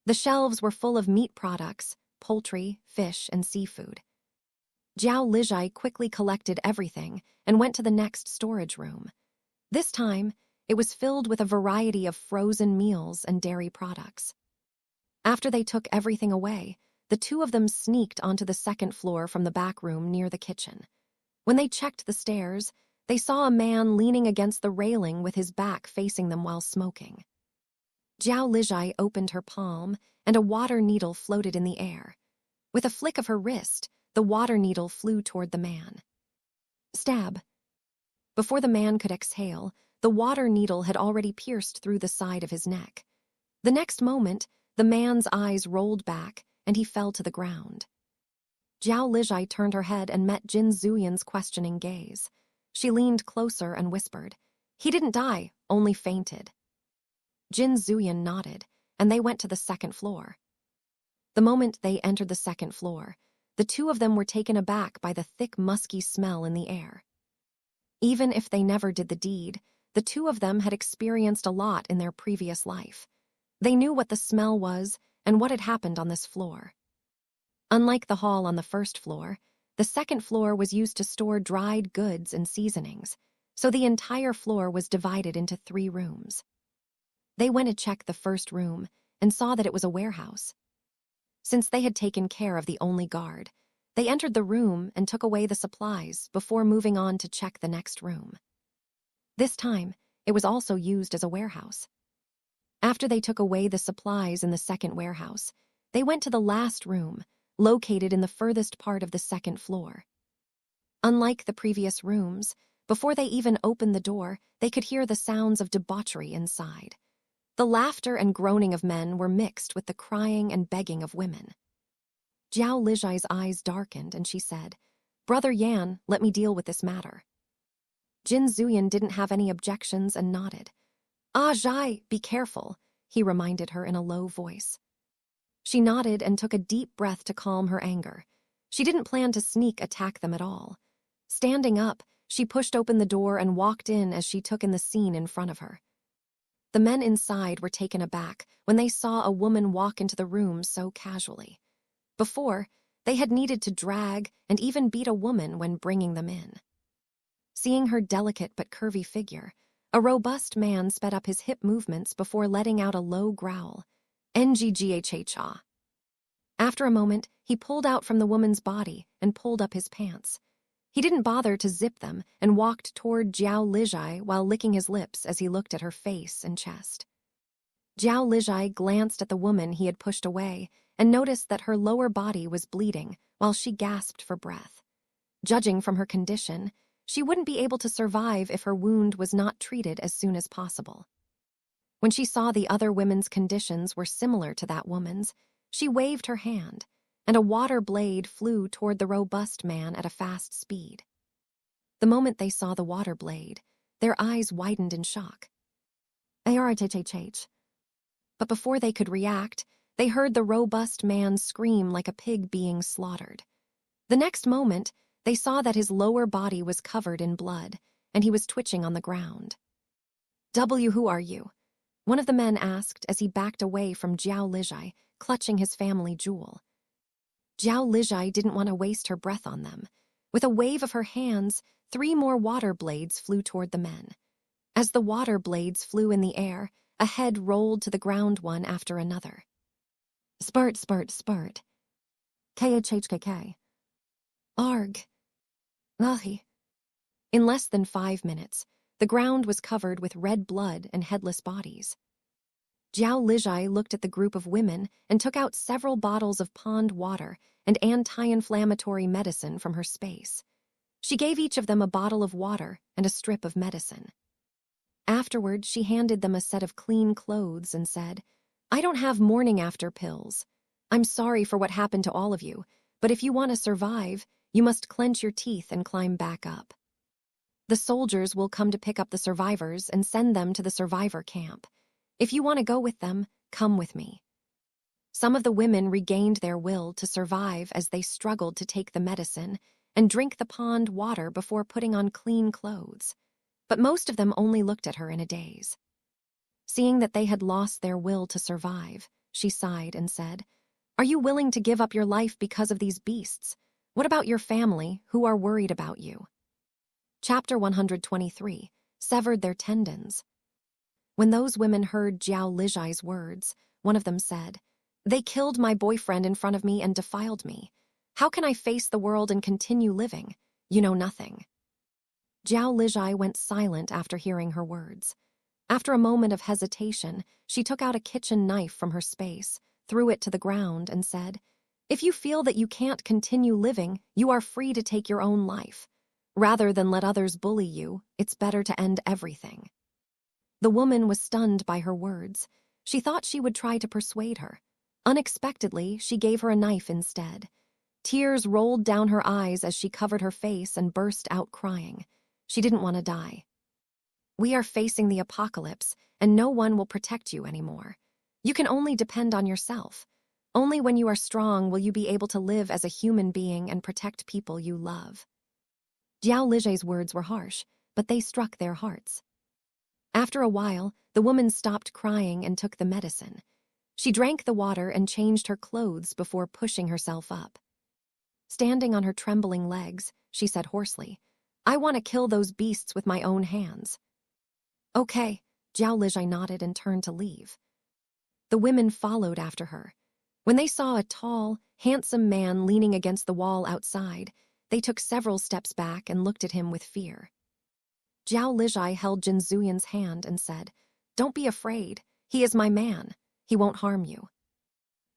The shelves were full of meat products, poultry, fish, and seafood. Jiao Lijai quickly collected everything and went to the next storage room. This time, it was filled with a variety of frozen meals and dairy products. After they took everything away, the two of them sneaked onto the 2nd floor from the back room near the kitchen. When they checked the stairs, they saw a man leaning against the railing with his back facing them while smoking. Jiao Lijai opened her palm, and a water needle floated in the air. With a flick of her wrist, the water needle flew toward the man. Stab. Before the man could exhale, the water needle had already pierced through the side of his neck. The next moment, the man's eyes rolled back, and he fell to the ground. Jiao Lijai turned her head and met Jin Zuyan's questioning gaze. She leaned closer and whispered, "He didn't die, only fainted." Jin Zuyan nodded. and they went to the second floor. The moment they entered the second floor, the two of them were taken aback by the thick, musky smell in the air. Even if they never did the deed, the two of them had experienced a lot in their previous life. They knew what the smell was and what had happened on this floor. Unlike the hall on the first floor, the second floor was used to store dried goods and seasonings, so the entire floor was divided into 3 rooms. They went to check the first room and saw that it was a warehouse. Since they had taken care of the only guard, they entered the room and took away the supplies before moving on to check the next room. This time, it was also used as a warehouse. After they took away the supplies in the second warehouse, they went to the last room, located in the furthest part of the second floor. Unlike the previous rooms, before they even opened the door, they could hear the sounds of debauchery inside. The laughter and groaning of men were mixed with the crying and begging of women. Zhao Lijai's eyes darkened and she said, "Brother Yan, let me deal with this matter." Jin Zuyan didn't have any objections and nodded. "Ah, Zhai, be careful," he reminded her in a low voice. She nodded and took a deep breath to calm her anger. She didn't plan to sneak attack them at all. Standing up, she pushed open the door and walked in as she took in the scene in front of her. The men inside were taken aback when they saw a woman walk into the room so casually. Before, they had needed to drag and even beat a woman when bringing them in. Seeing her delicate but curvy figure, a robust man sped up his hip movements before letting out a low growl. "Ngghha." After a moment, he pulled out from the woman's body and pulled up his pants. He didn't bother to zip them and walked toward Zhao Lijai while licking his lips as he looked at her face and chest. Zhao Lijai glanced at the woman he had pushed away and noticed that her lower body was bleeding while she gasped for breath. Judging from her condition, she wouldn't be able to survive if her wound was not treated as soon as possible. When she saw the other women's conditions were similar to that woman's, she waved her hand, and a water blade flew toward the robust man at a fast speed. The moment they saw the water blade, their eyes widened in shock. "Aitg." But before they could react, they heard the robust man scream like a pig being slaughtered. The next moment, they saw that his lower body was covered in blood, and he was twitching on the ground. "Who are you?" one of the men asked as he backed away from Zhao Lijai, clutching his family jewel. Zhao Lijai didn't want to waste her breath on them. With a wave of her hands, 3 more water blades flew toward the men. As the water blades flew in the air, a head rolled to the ground one after another. "Spurt, spurt, spurt. Khhkk. Arg. Ahi." In less than 5 minutes, the ground was covered with red blood and headless bodies. Zhao Lijai looked at the group of women and took out several bottles of pond water and anti-inflammatory medicine from her space. She gave each of them a bottle of water and a strip of medicine. Afterward, she handed them a set of clean clothes and said, "I don't have morning after pills. I'm sorry for what happened to all of you, but if you want to survive, you must clench your teeth and climb back up. The soldiers will come to pick up the survivors and send them to the survivor camp. If you want to go with them, come with me." Some of the women regained their will to survive as they struggled to take the medicine and drink the pond water before putting on clean clothes. But most of them only looked at her in a daze. Seeing that they had lost their will to survive, she sighed and said, "Are you willing to give up your life because of these beasts? What about your family, who are worried about you?" Chapter 123, Severed Their Tendons. When those women heard Zhao Lijai's words, one of them said, "They killed my boyfriend in front of me and defiled me. How can I face the world and continue living? You know nothing." Zhao Lijai went silent after hearing her words. After a moment of hesitation, she took out a kitchen knife from her space, threw it to the ground, and said, "If you feel that you can't continue living, you are free to take your own life. Rather than let others bully you, it's better to end everything." The woman was stunned by her words. She thought she would try to persuade her. Unexpectedly, she gave her a knife instead. Tears rolled down her eyes as she covered her face and burst out crying. She didn't want to die. "We are facing the apocalypse, and no one will protect you anymore. You can only depend on yourself. Only when you are strong will you be able to live as a human being and protect people you love. Jiao Lijie's words were harsh, but they struck their hearts. After a while, the woman stopped crying and took the medicine. She drank the water and changed her clothes before pushing herself up. Standing on her trembling legs, she said hoarsely, "I want to kill those beasts with my own hands." "Okay," Jiao Lijie nodded and turned to leave. The women followed after her. When they saw a tall, handsome man leaning against the wall outside, they took several steps back and looked at him with fear. Jiao Lijie held Jin Zuyan's hand and said, "Don't be afraid. He is my man. He won't harm you."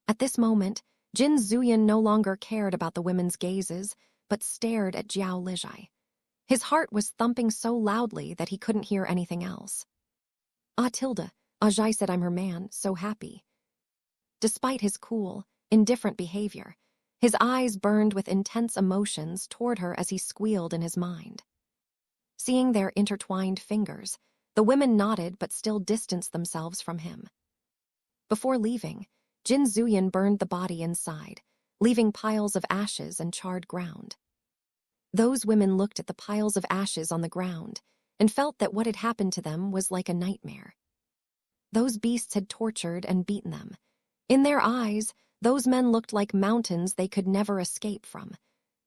At this moment, Jin Zuyan no longer cared about the women's gazes, but stared at Jiao Lijie. His heart was thumping so loudly that he couldn't hear anything else. "Ah, Tilda," Aitg said, "I'm her man, so happy." Despite his cool, indifferent behavior, his eyes burned with intense emotions toward her as he squealed in his mind. Seeing their intertwined fingers, the women nodded but still distanced themselves from him. Before leaving, Jin Zuyan burned the body inside, leaving piles of ashes and charred ground. Those women looked at the piles of ashes on the ground and felt that what had happened to them was like a nightmare. Those beasts had tortured and beaten them. In their eyes, those men looked like mountains they could never escape from.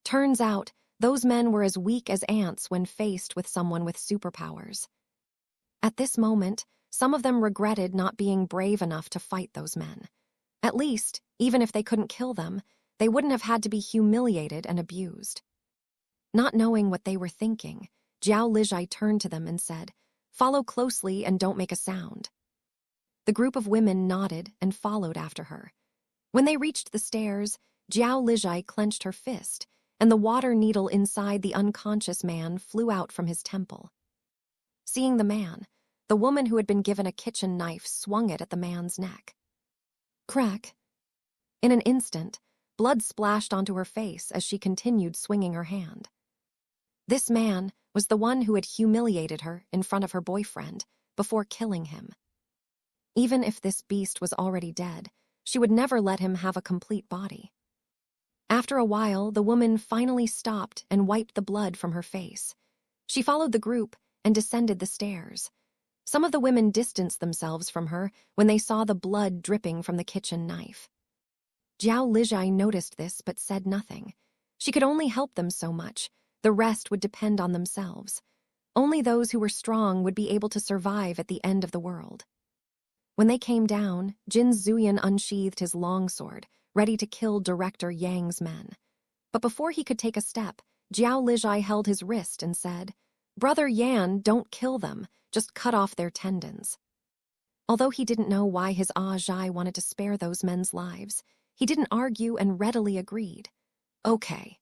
Turns out, those men were as weak as ants when faced with someone with superpowers. At this moment, some of them regretted not being brave enough to fight those men. At least, even if they couldn't kill them, they wouldn't have had to be humiliated and abused. Not knowing what they were thinking, Jiao Lijie turned to them and said, "Follow closely and don't make a sound." The group of women nodded and followed after her. When they reached the stairs, Jiao Lijie clenched her fist, and the water needle inside the unconscious man flew out from his temple. Seeing the man, the woman who had been given a kitchen knife swung it at the man's neck. Crack! In an instant, blood splashed onto her face as she continued swinging her hand. This man was the one who had humiliated her in front of her boyfriend before killing him. Even if this beast was already dead, she would never let him have a complete body. After a while, the woman finally stopped and wiped the blood from her face. She followed the group and descended the stairs. Some of the women distanced themselves from her when they saw the blood dripping from the kitchen knife. Jiao Lijie noticed this but said nothing. She could only help them so much. The rest would depend on themselves. Only those who were strong would be able to survive at the end of the world. When they came down, Jin Zuyan unsheathed his longsword, ready to kill Director Yang's men. But before he could take a step, Jiao Lijie held his wrist and said, "Brother Yan, don't kill them, just cut off their tendons." Although he didn't know why his Aitg wanted to spare those men's lives, he didn't argue and readily agreed. Okay.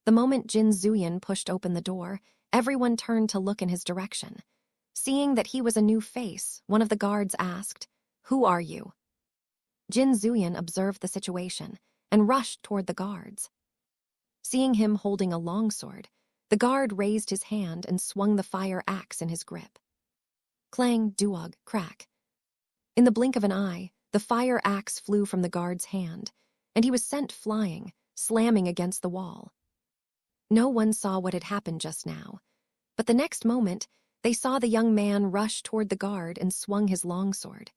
The moment Jin Zuyan pushed open the door, everyone turned to look in his direction. Seeing that he was a new face, one of the guards asked, "Who are you?" Jin Zuyan observed the situation and rushed toward the guards. Seeing him holding a longsword, the guard raised his hand and swung the fire axe in his grip. Clang, duog, crack. In the blink of an eye, the fire axe flew from the guard's hand, and he was sent flying, slamming against the wall. No one saw what had happened just now, but the next moment, they saw the young man rush toward the guard and swung his longsword.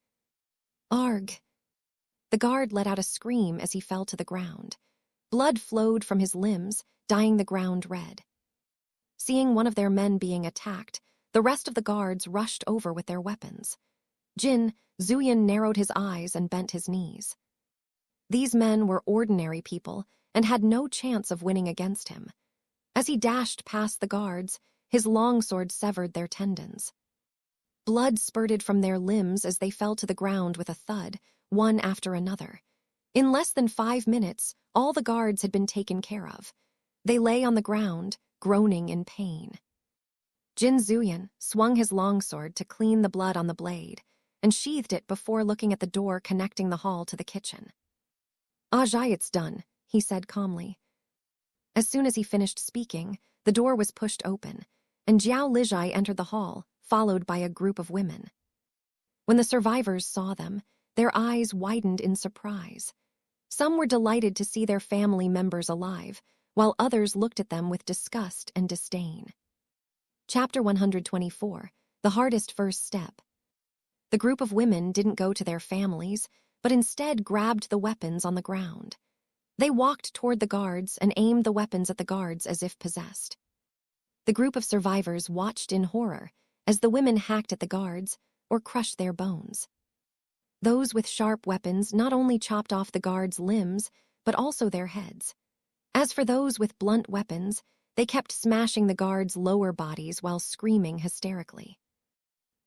Arg! The guard let out a scream as he fell to the ground. Blood flowed from his limbs, dyeing the ground red. Seeing one of their men being attacked, the rest of the guards rushed over with their weapons. Jin Zuyan narrowed his eyes and bent his knees. These men were ordinary people and had no chance of winning against him. As he dashed past the guards, his longsword severed their tendons. Blood spurted from their limbs as they fell to the ground with a thud, one after another. In less than 5 minutes, all the guards had been taken care of. They lay on the ground, groaning in pain. Jin Zuyan swung his longsword to clean the blood on the blade and sheathed it before looking at the door connecting the hall to the kitchen. "Aitg, it's done," he said calmly. As soon as he finished speaking, the door was pushed open, and Jiao Lijie entered the hall, followed by a group of women. When the survivors saw them, Their eyes widened in surprise. Some were delighted to see their family members alive, while others looked at them with disgust and disdain. Chapter 124, The Hardest First Step. The group of women didn't go to their families, but instead grabbed the weapons on the ground. They walked toward the guards and aimed the weapons at the guards as if possessed. The group of survivors watched in horror as the women hacked at the guards or crushed their bones. Those with sharp weapons not only chopped off the guards' limbs, but also their heads. As for those with blunt weapons, they kept smashing the guards' lower bodies while screaming hysterically.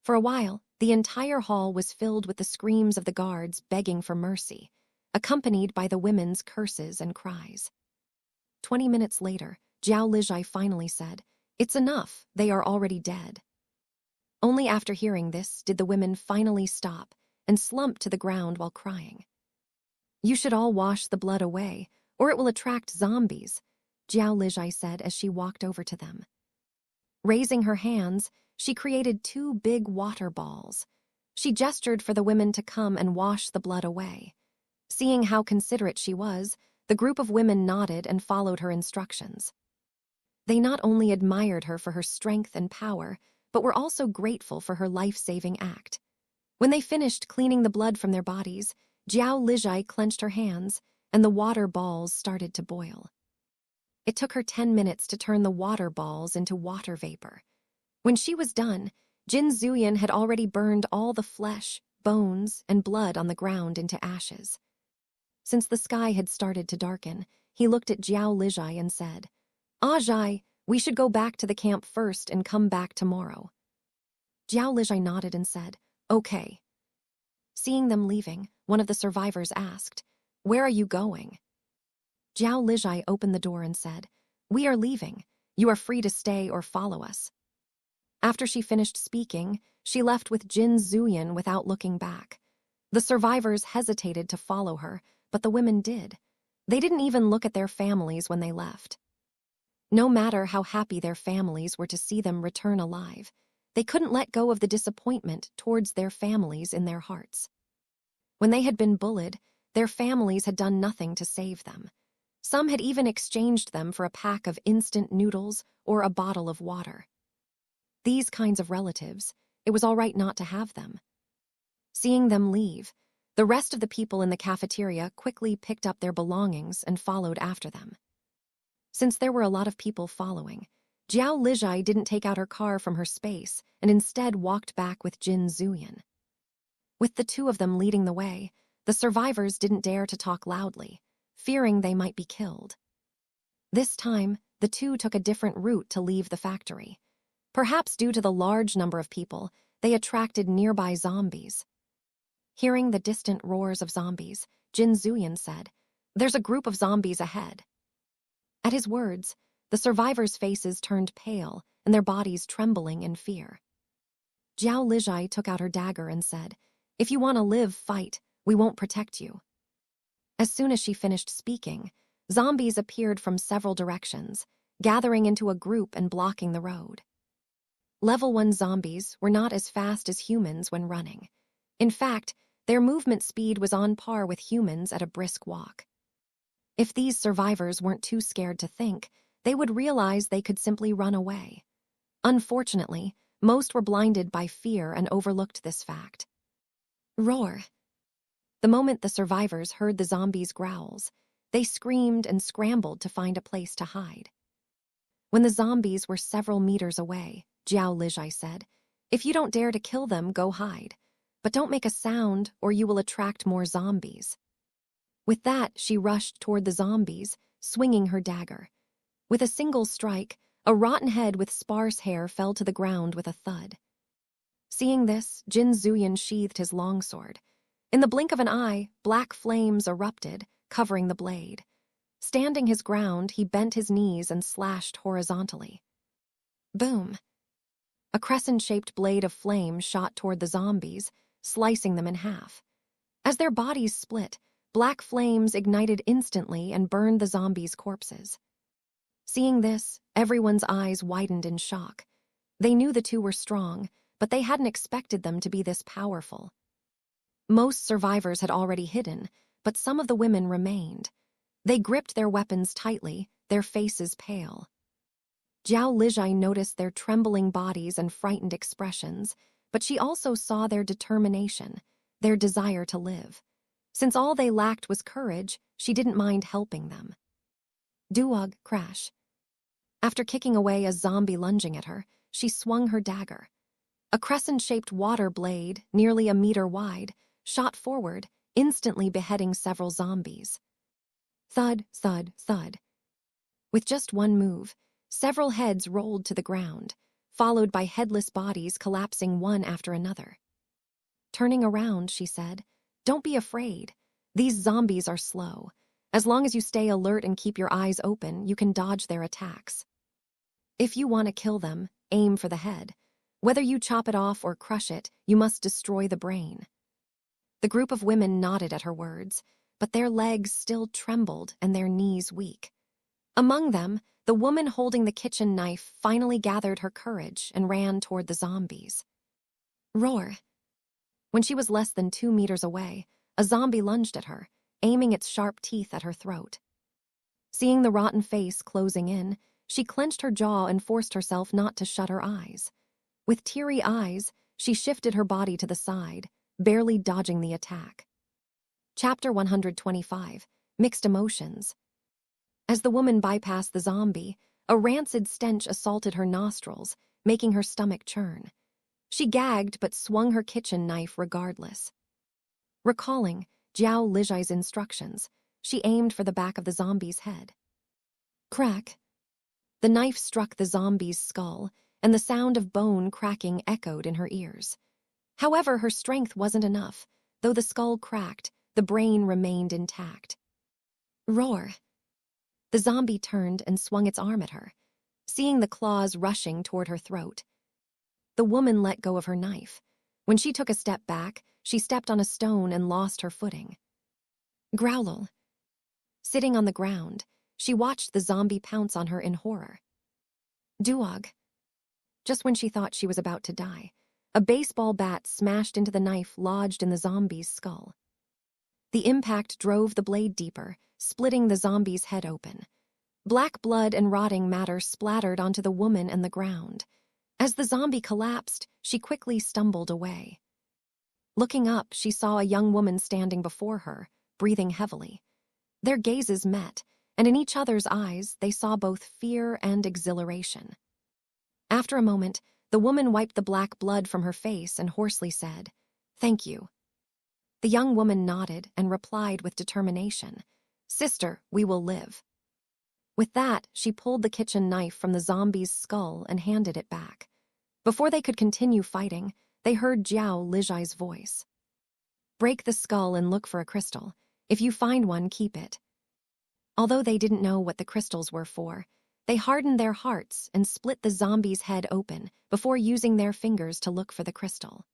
For a while, the entire hall was filled with the screams of the guards begging for mercy, accompanied by the women's curses and cries. 20 minutes later, Zhao Lijai finally said, "It's enough, they are already dead." Only after hearing this did the women finally stop and slump to the ground while crying. "You should all wash the blood away, or it will attract zombies," Zhao Lijai said as she walked over to them. Raising her hands, she created 2 big water balls. She gestured for the women to come and wash the blood away. Seeing how considerate she was, the group of women nodded and followed her instructions. They not only admired her for her strength and power, but were also grateful for her life-saving act. When they finished cleaning the blood from their bodies, Zhao Lijai clenched her hands, and the water balls started to boil. It took her 10 minutes to turn the water balls into water vapor. When she was done, Jin Zuyan had already burned all the flesh, bones, and blood on the ground into ashes. Since the sky had started to darken, he looked at Zhao Lijai and said, "Aitg, we should go back to the camp first and come back tomorrow." Zhao Lijai nodded and said, "Okay." Seeing them leaving, one of the survivors asked, "Where are you going?" Zhao Lijai opened the door and said, "We are leaving. You are free to stay or follow us." After she finished speaking, she left with Jin Zuyan without looking back. The survivors hesitated to follow her, but the women did. They didn't even look at their families when they left. No matter how happy their families were to see them return alive, they couldn't let go of the disappointment towards their families in their hearts. When they had been bullied, their families had done nothing to save them. Some had even exchanged them for a pack of instant noodles or a bottle of water. These kinds of relatives, it was all right not to have them. Seeing them leave, the rest of the people in the cafeteria quickly picked up their belongings and followed after them. Since there were a lot of people following, Zhao Lijai didn't take out her car from her space and instead walked back with Jin Zuyan. With the 2 of them leading the way, the survivors didn't dare to talk loudly, fearing they might be killed. This time, the 2 took a different route to leave the factory. Perhaps due to the large number of people, they attracted nearby zombies. Hearing the distant roars of zombies, Jin Zuyan said, "There's a group of zombies ahead." At his words, the survivors' faces turned pale and their bodies trembling in fear. Zhao Lijai took out her dagger and said, "If you want to live, fight. We won't protect you." As soon as she finished speaking, zombies appeared from several directions, gathering into a group and blocking the road. Level 1 zombies were not as fast as humans when running. In fact, their movement speed was on par with humans at a brisk walk. If these survivors weren't too scared to think, they would realize they could simply run away. Unfortunately, most were blinded by fear and overlooked this fact. Roar! The moment the survivors heard the zombies' growls, they screamed and scrambled to find a place to hide. When the zombies were several meters away, Zhao Lijai said, "If you don't dare to kill them, go hide. But don't make a sound or you will attract more zombies." With that, she rushed toward the zombies, swinging her dagger. With a single strike, a rotten head with sparse hair fell to the ground with a thud. Seeing this, Jin Zuyan sheathed his longsword. In the blink of an eye, black flames erupted, covering the blade. Standing his ground, he bent his knees and slashed horizontally. Boom! A crescent-shaped blade of flame shot toward the zombies, slicing them in half. As their bodies split, black flames ignited instantly and burned the zombies' corpses. Seeing this, everyone's eyes widened in shock. They knew the 2 were strong, but they hadn't expected them to be this powerful. Most survivors had already hidden, but some of the women remained. They gripped their weapons tightly, their faces pale. Zhao Lijai noticed their trembling bodies and frightened expressions, but she also saw their determination, their desire to live. Since all they lacked was courage, she didn't mind helping them. Duog, crash. After kicking away a zombie lunging at her, she swung her dagger. A crescent-shaped water blade, nearly a meter wide, shot forward, instantly beheading several zombies. Thud, thud, thud. With just one move, several heads rolled to the ground, followed by headless bodies collapsing one after another. Turning around, she said, "Don't be afraid. These zombies are slow. As long as you stay alert and keep your eyes open, you can dodge their attacks. If you want to kill them, aim for the head. Whether you chop it off or crush it, you must destroy the brain." The group of women nodded at her words, but their legs still trembled and their knees weak. Among them, the woman holding the kitchen knife finally gathered her courage and ran toward the zombies. Roar! When she was less than 2 meters away, a zombie lunged at her, aiming its sharp teeth at her throat. Seeing the rotten face closing in, she clenched her jaw and forced herself not to shut her eyes. With teary eyes, she shifted her body to the side, barely dodging the attack. Chapter 125, Mixed Emotions. As the woman bypassed the zombie, a rancid stench assaulted her nostrils, making her stomach churn. She gagged but swung her kitchen knife regardless. Recalling Zhao Lijai's instructions, she aimed for the back of the zombie's head. Crack! The knife struck the zombie's skull, and the sound of bone cracking echoed in her ears. However, her strength wasn't enough. Though the skull cracked, the brain remained intact. Roar! The zombie turned and swung its arm at her, seeing the claws rushing toward her throat. The woman let go of her knife. When she took a step back, she stepped on a stone and lost her footing. Growl! Sitting on the ground, she watched the zombie pounce on her in horror. Duog! Just when she thought she was about to die, a baseball bat smashed into the knife lodged in the zombie's skull. The impact drove the blade deeper, splitting the zombie's head open. Black blood and rotting matter splattered onto the woman and the ground. As the zombie collapsed, she quickly stumbled away. Looking up, she saw a young woman standing before her, breathing heavily. Their gazes met, and in each other's eyes they saw both fear and exhilaration. After a moment, the woman wiped the black blood from her face and hoarsely said, "Thank you." The young woman nodded and replied with determination, "Sister, we will live." With that, she pulled the kitchen knife from the zombie's skull and handed it back. Before they could continue fighting, they heard Zhao Lijai's voice. "Break the skull and look for a crystal. If you find one, keep it." Although they didn't know what the crystals were for, they hardened their hearts and split the zombie's head open before using their fingers to look for the crystal.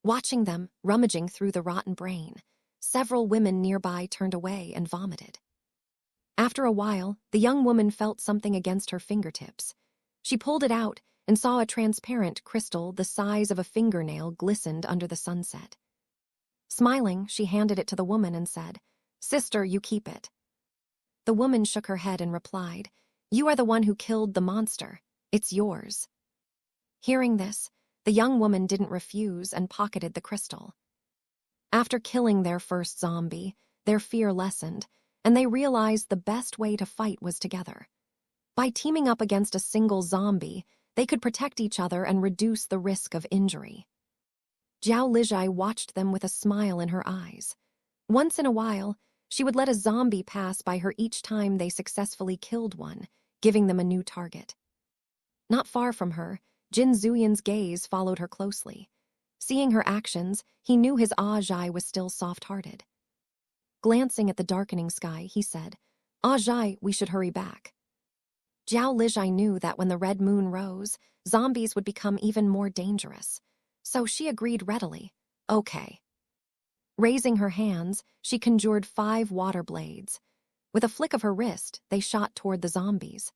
Watching them rummaging through the rotten brain, several women nearby turned away and vomited. After a while, the young woman felt something against her fingertips. She pulled it out and saw a transparent crystal the size of a fingernail glistened under the sunset. Smiling, she handed it to the woman and said, "Sister, you keep it." The woman shook her head and replied, "You are the one who killed the monster. It's yours." Hearing this, the young woman didn't refuse and pocketed the crystal. After killing their first zombie, their fear lessened, and they realized the best way to fight was together. By teaming up against a single zombie, they could protect each other and reduce the risk of injury. Zhao Lijai watched them with a smile in her eyes. Once in a while, she would let a zombie pass by her each time they successfully killed one, giving them a new target. Not far from her, Jin Zuyan's gaze followed her closely. Seeing her actions, he knew his Aitg was still soft-hearted. Glancing at the darkening sky, he said, "Aitg, we should hurry back." Zhao Lijai knew that when the red moon rose, zombies would become even more dangerous. So she agreed readily, "Okay." Raising her hands, she conjured 5 water blades. With a flick of her wrist, they shot toward the zombies.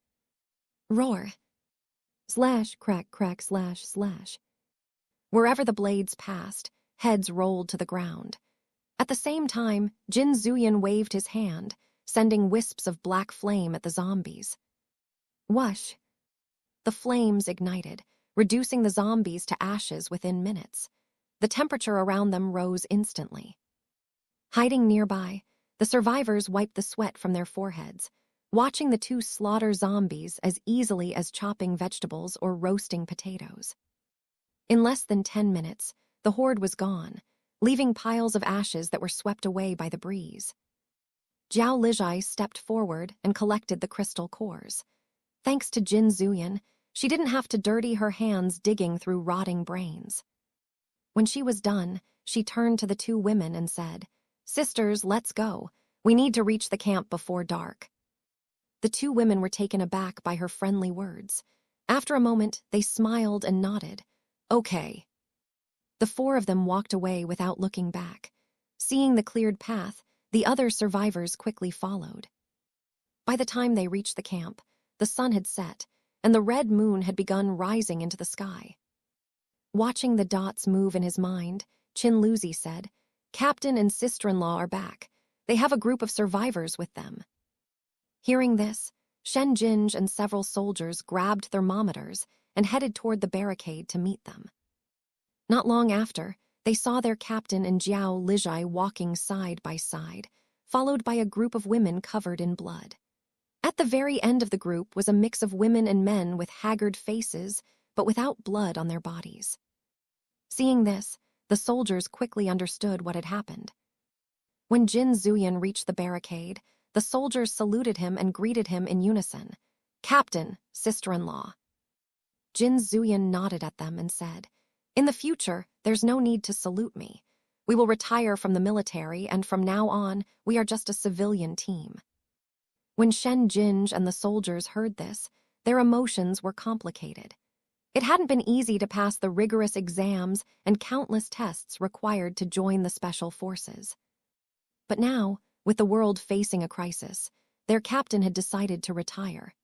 Roar! Slash, crack, crack, slash, slash. Wherever the blades passed, heads rolled to the ground. At the same time, Jin Zuyan waved his hand, sending wisps of black flame at the zombies. Whoosh! The flames ignited, reducing the zombies to ashes within minutes. The temperature around them rose instantly. Hiding nearby, the survivors wiped the sweat from their foreheads, watching the two slaughter zombies as easily as chopping vegetables or roasting potatoes. In less than 10 minutes, the horde was gone, leaving piles of ashes that were swept away by the breeze. Zhao Lijai stepped forward and collected the crystal cores. Thanks to Jin Zuyan, she didn't have to dirty her hands digging through rotting brains. When she was done, she turned to the two women and said, "Sisters, let's go. We need to reach the camp before dark." The two women were taken aback by her friendly words. After a moment, they smiled and nodded. "Okay." The four of them walked away without looking back. Seeing the cleared path, the other survivors quickly followed. By the time they reached the camp, the sun had set, and the red moon had begun rising into the sky. Watching the dots move in his mind, Chin Luzi said, "Captain and sister-in-law are back. They have a group of survivors with them." Hearing this, Shen Jinj and several soldiers grabbed thermometers and headed toward the barricade to meet them. Not long after, they saw their captain and Zhao Lijai walking side by side, followed by a group of women covered in blood. At the very end of the group was a mix of women and men with haggard faces, but without blood on their bodies. Seeing this, the soldiers quickly understood what had happened. When Jin Zuyan reached the barricade, the soldiers saluted him and greeted him in unison. "Captain, sister-in-law." Jin Zuyan nodded at them and said, "In the future, there's no need to salute me. We will retire from the military, and from now on, we are just a civilian team." When Shen Jinj and the soldiers heard this, their emotions were complicated. It hadn't been easy to pass the rigorous exams and countless tests required to join the special forces. But now, with the world facing a crisis, their captain had decided to retire.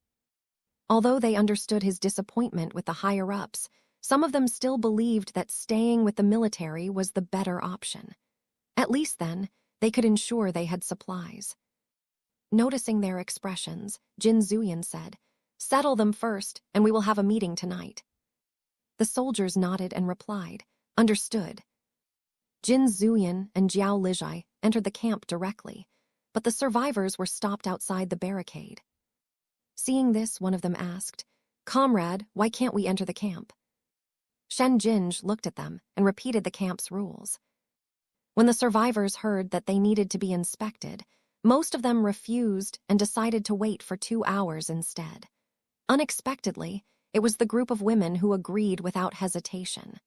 Although they understood his disappointment with the higher-ups, some of them still believed that staying with the military was the better option. At least then, they could ensure they had supplies. Noticing their expressions, Jin Zuyan said, "Settle them first, and we will have a meeting tonight." The soldiers nodded and replied, "Understood." Jin Zuyan and Zhao Lijai entered the camp directly, but the survivors were stopped outside the barricade. Seeing this, one of them asked, "Comrade, why can't we enter the camp?" Shen Jinj looked at them and repeated the camp's rules. When the survivors heard that they needed to be inspected, most of them refused and decided to wait for 2 hours instead. Unexpectedly, it was the group of women who agreed without hesitation.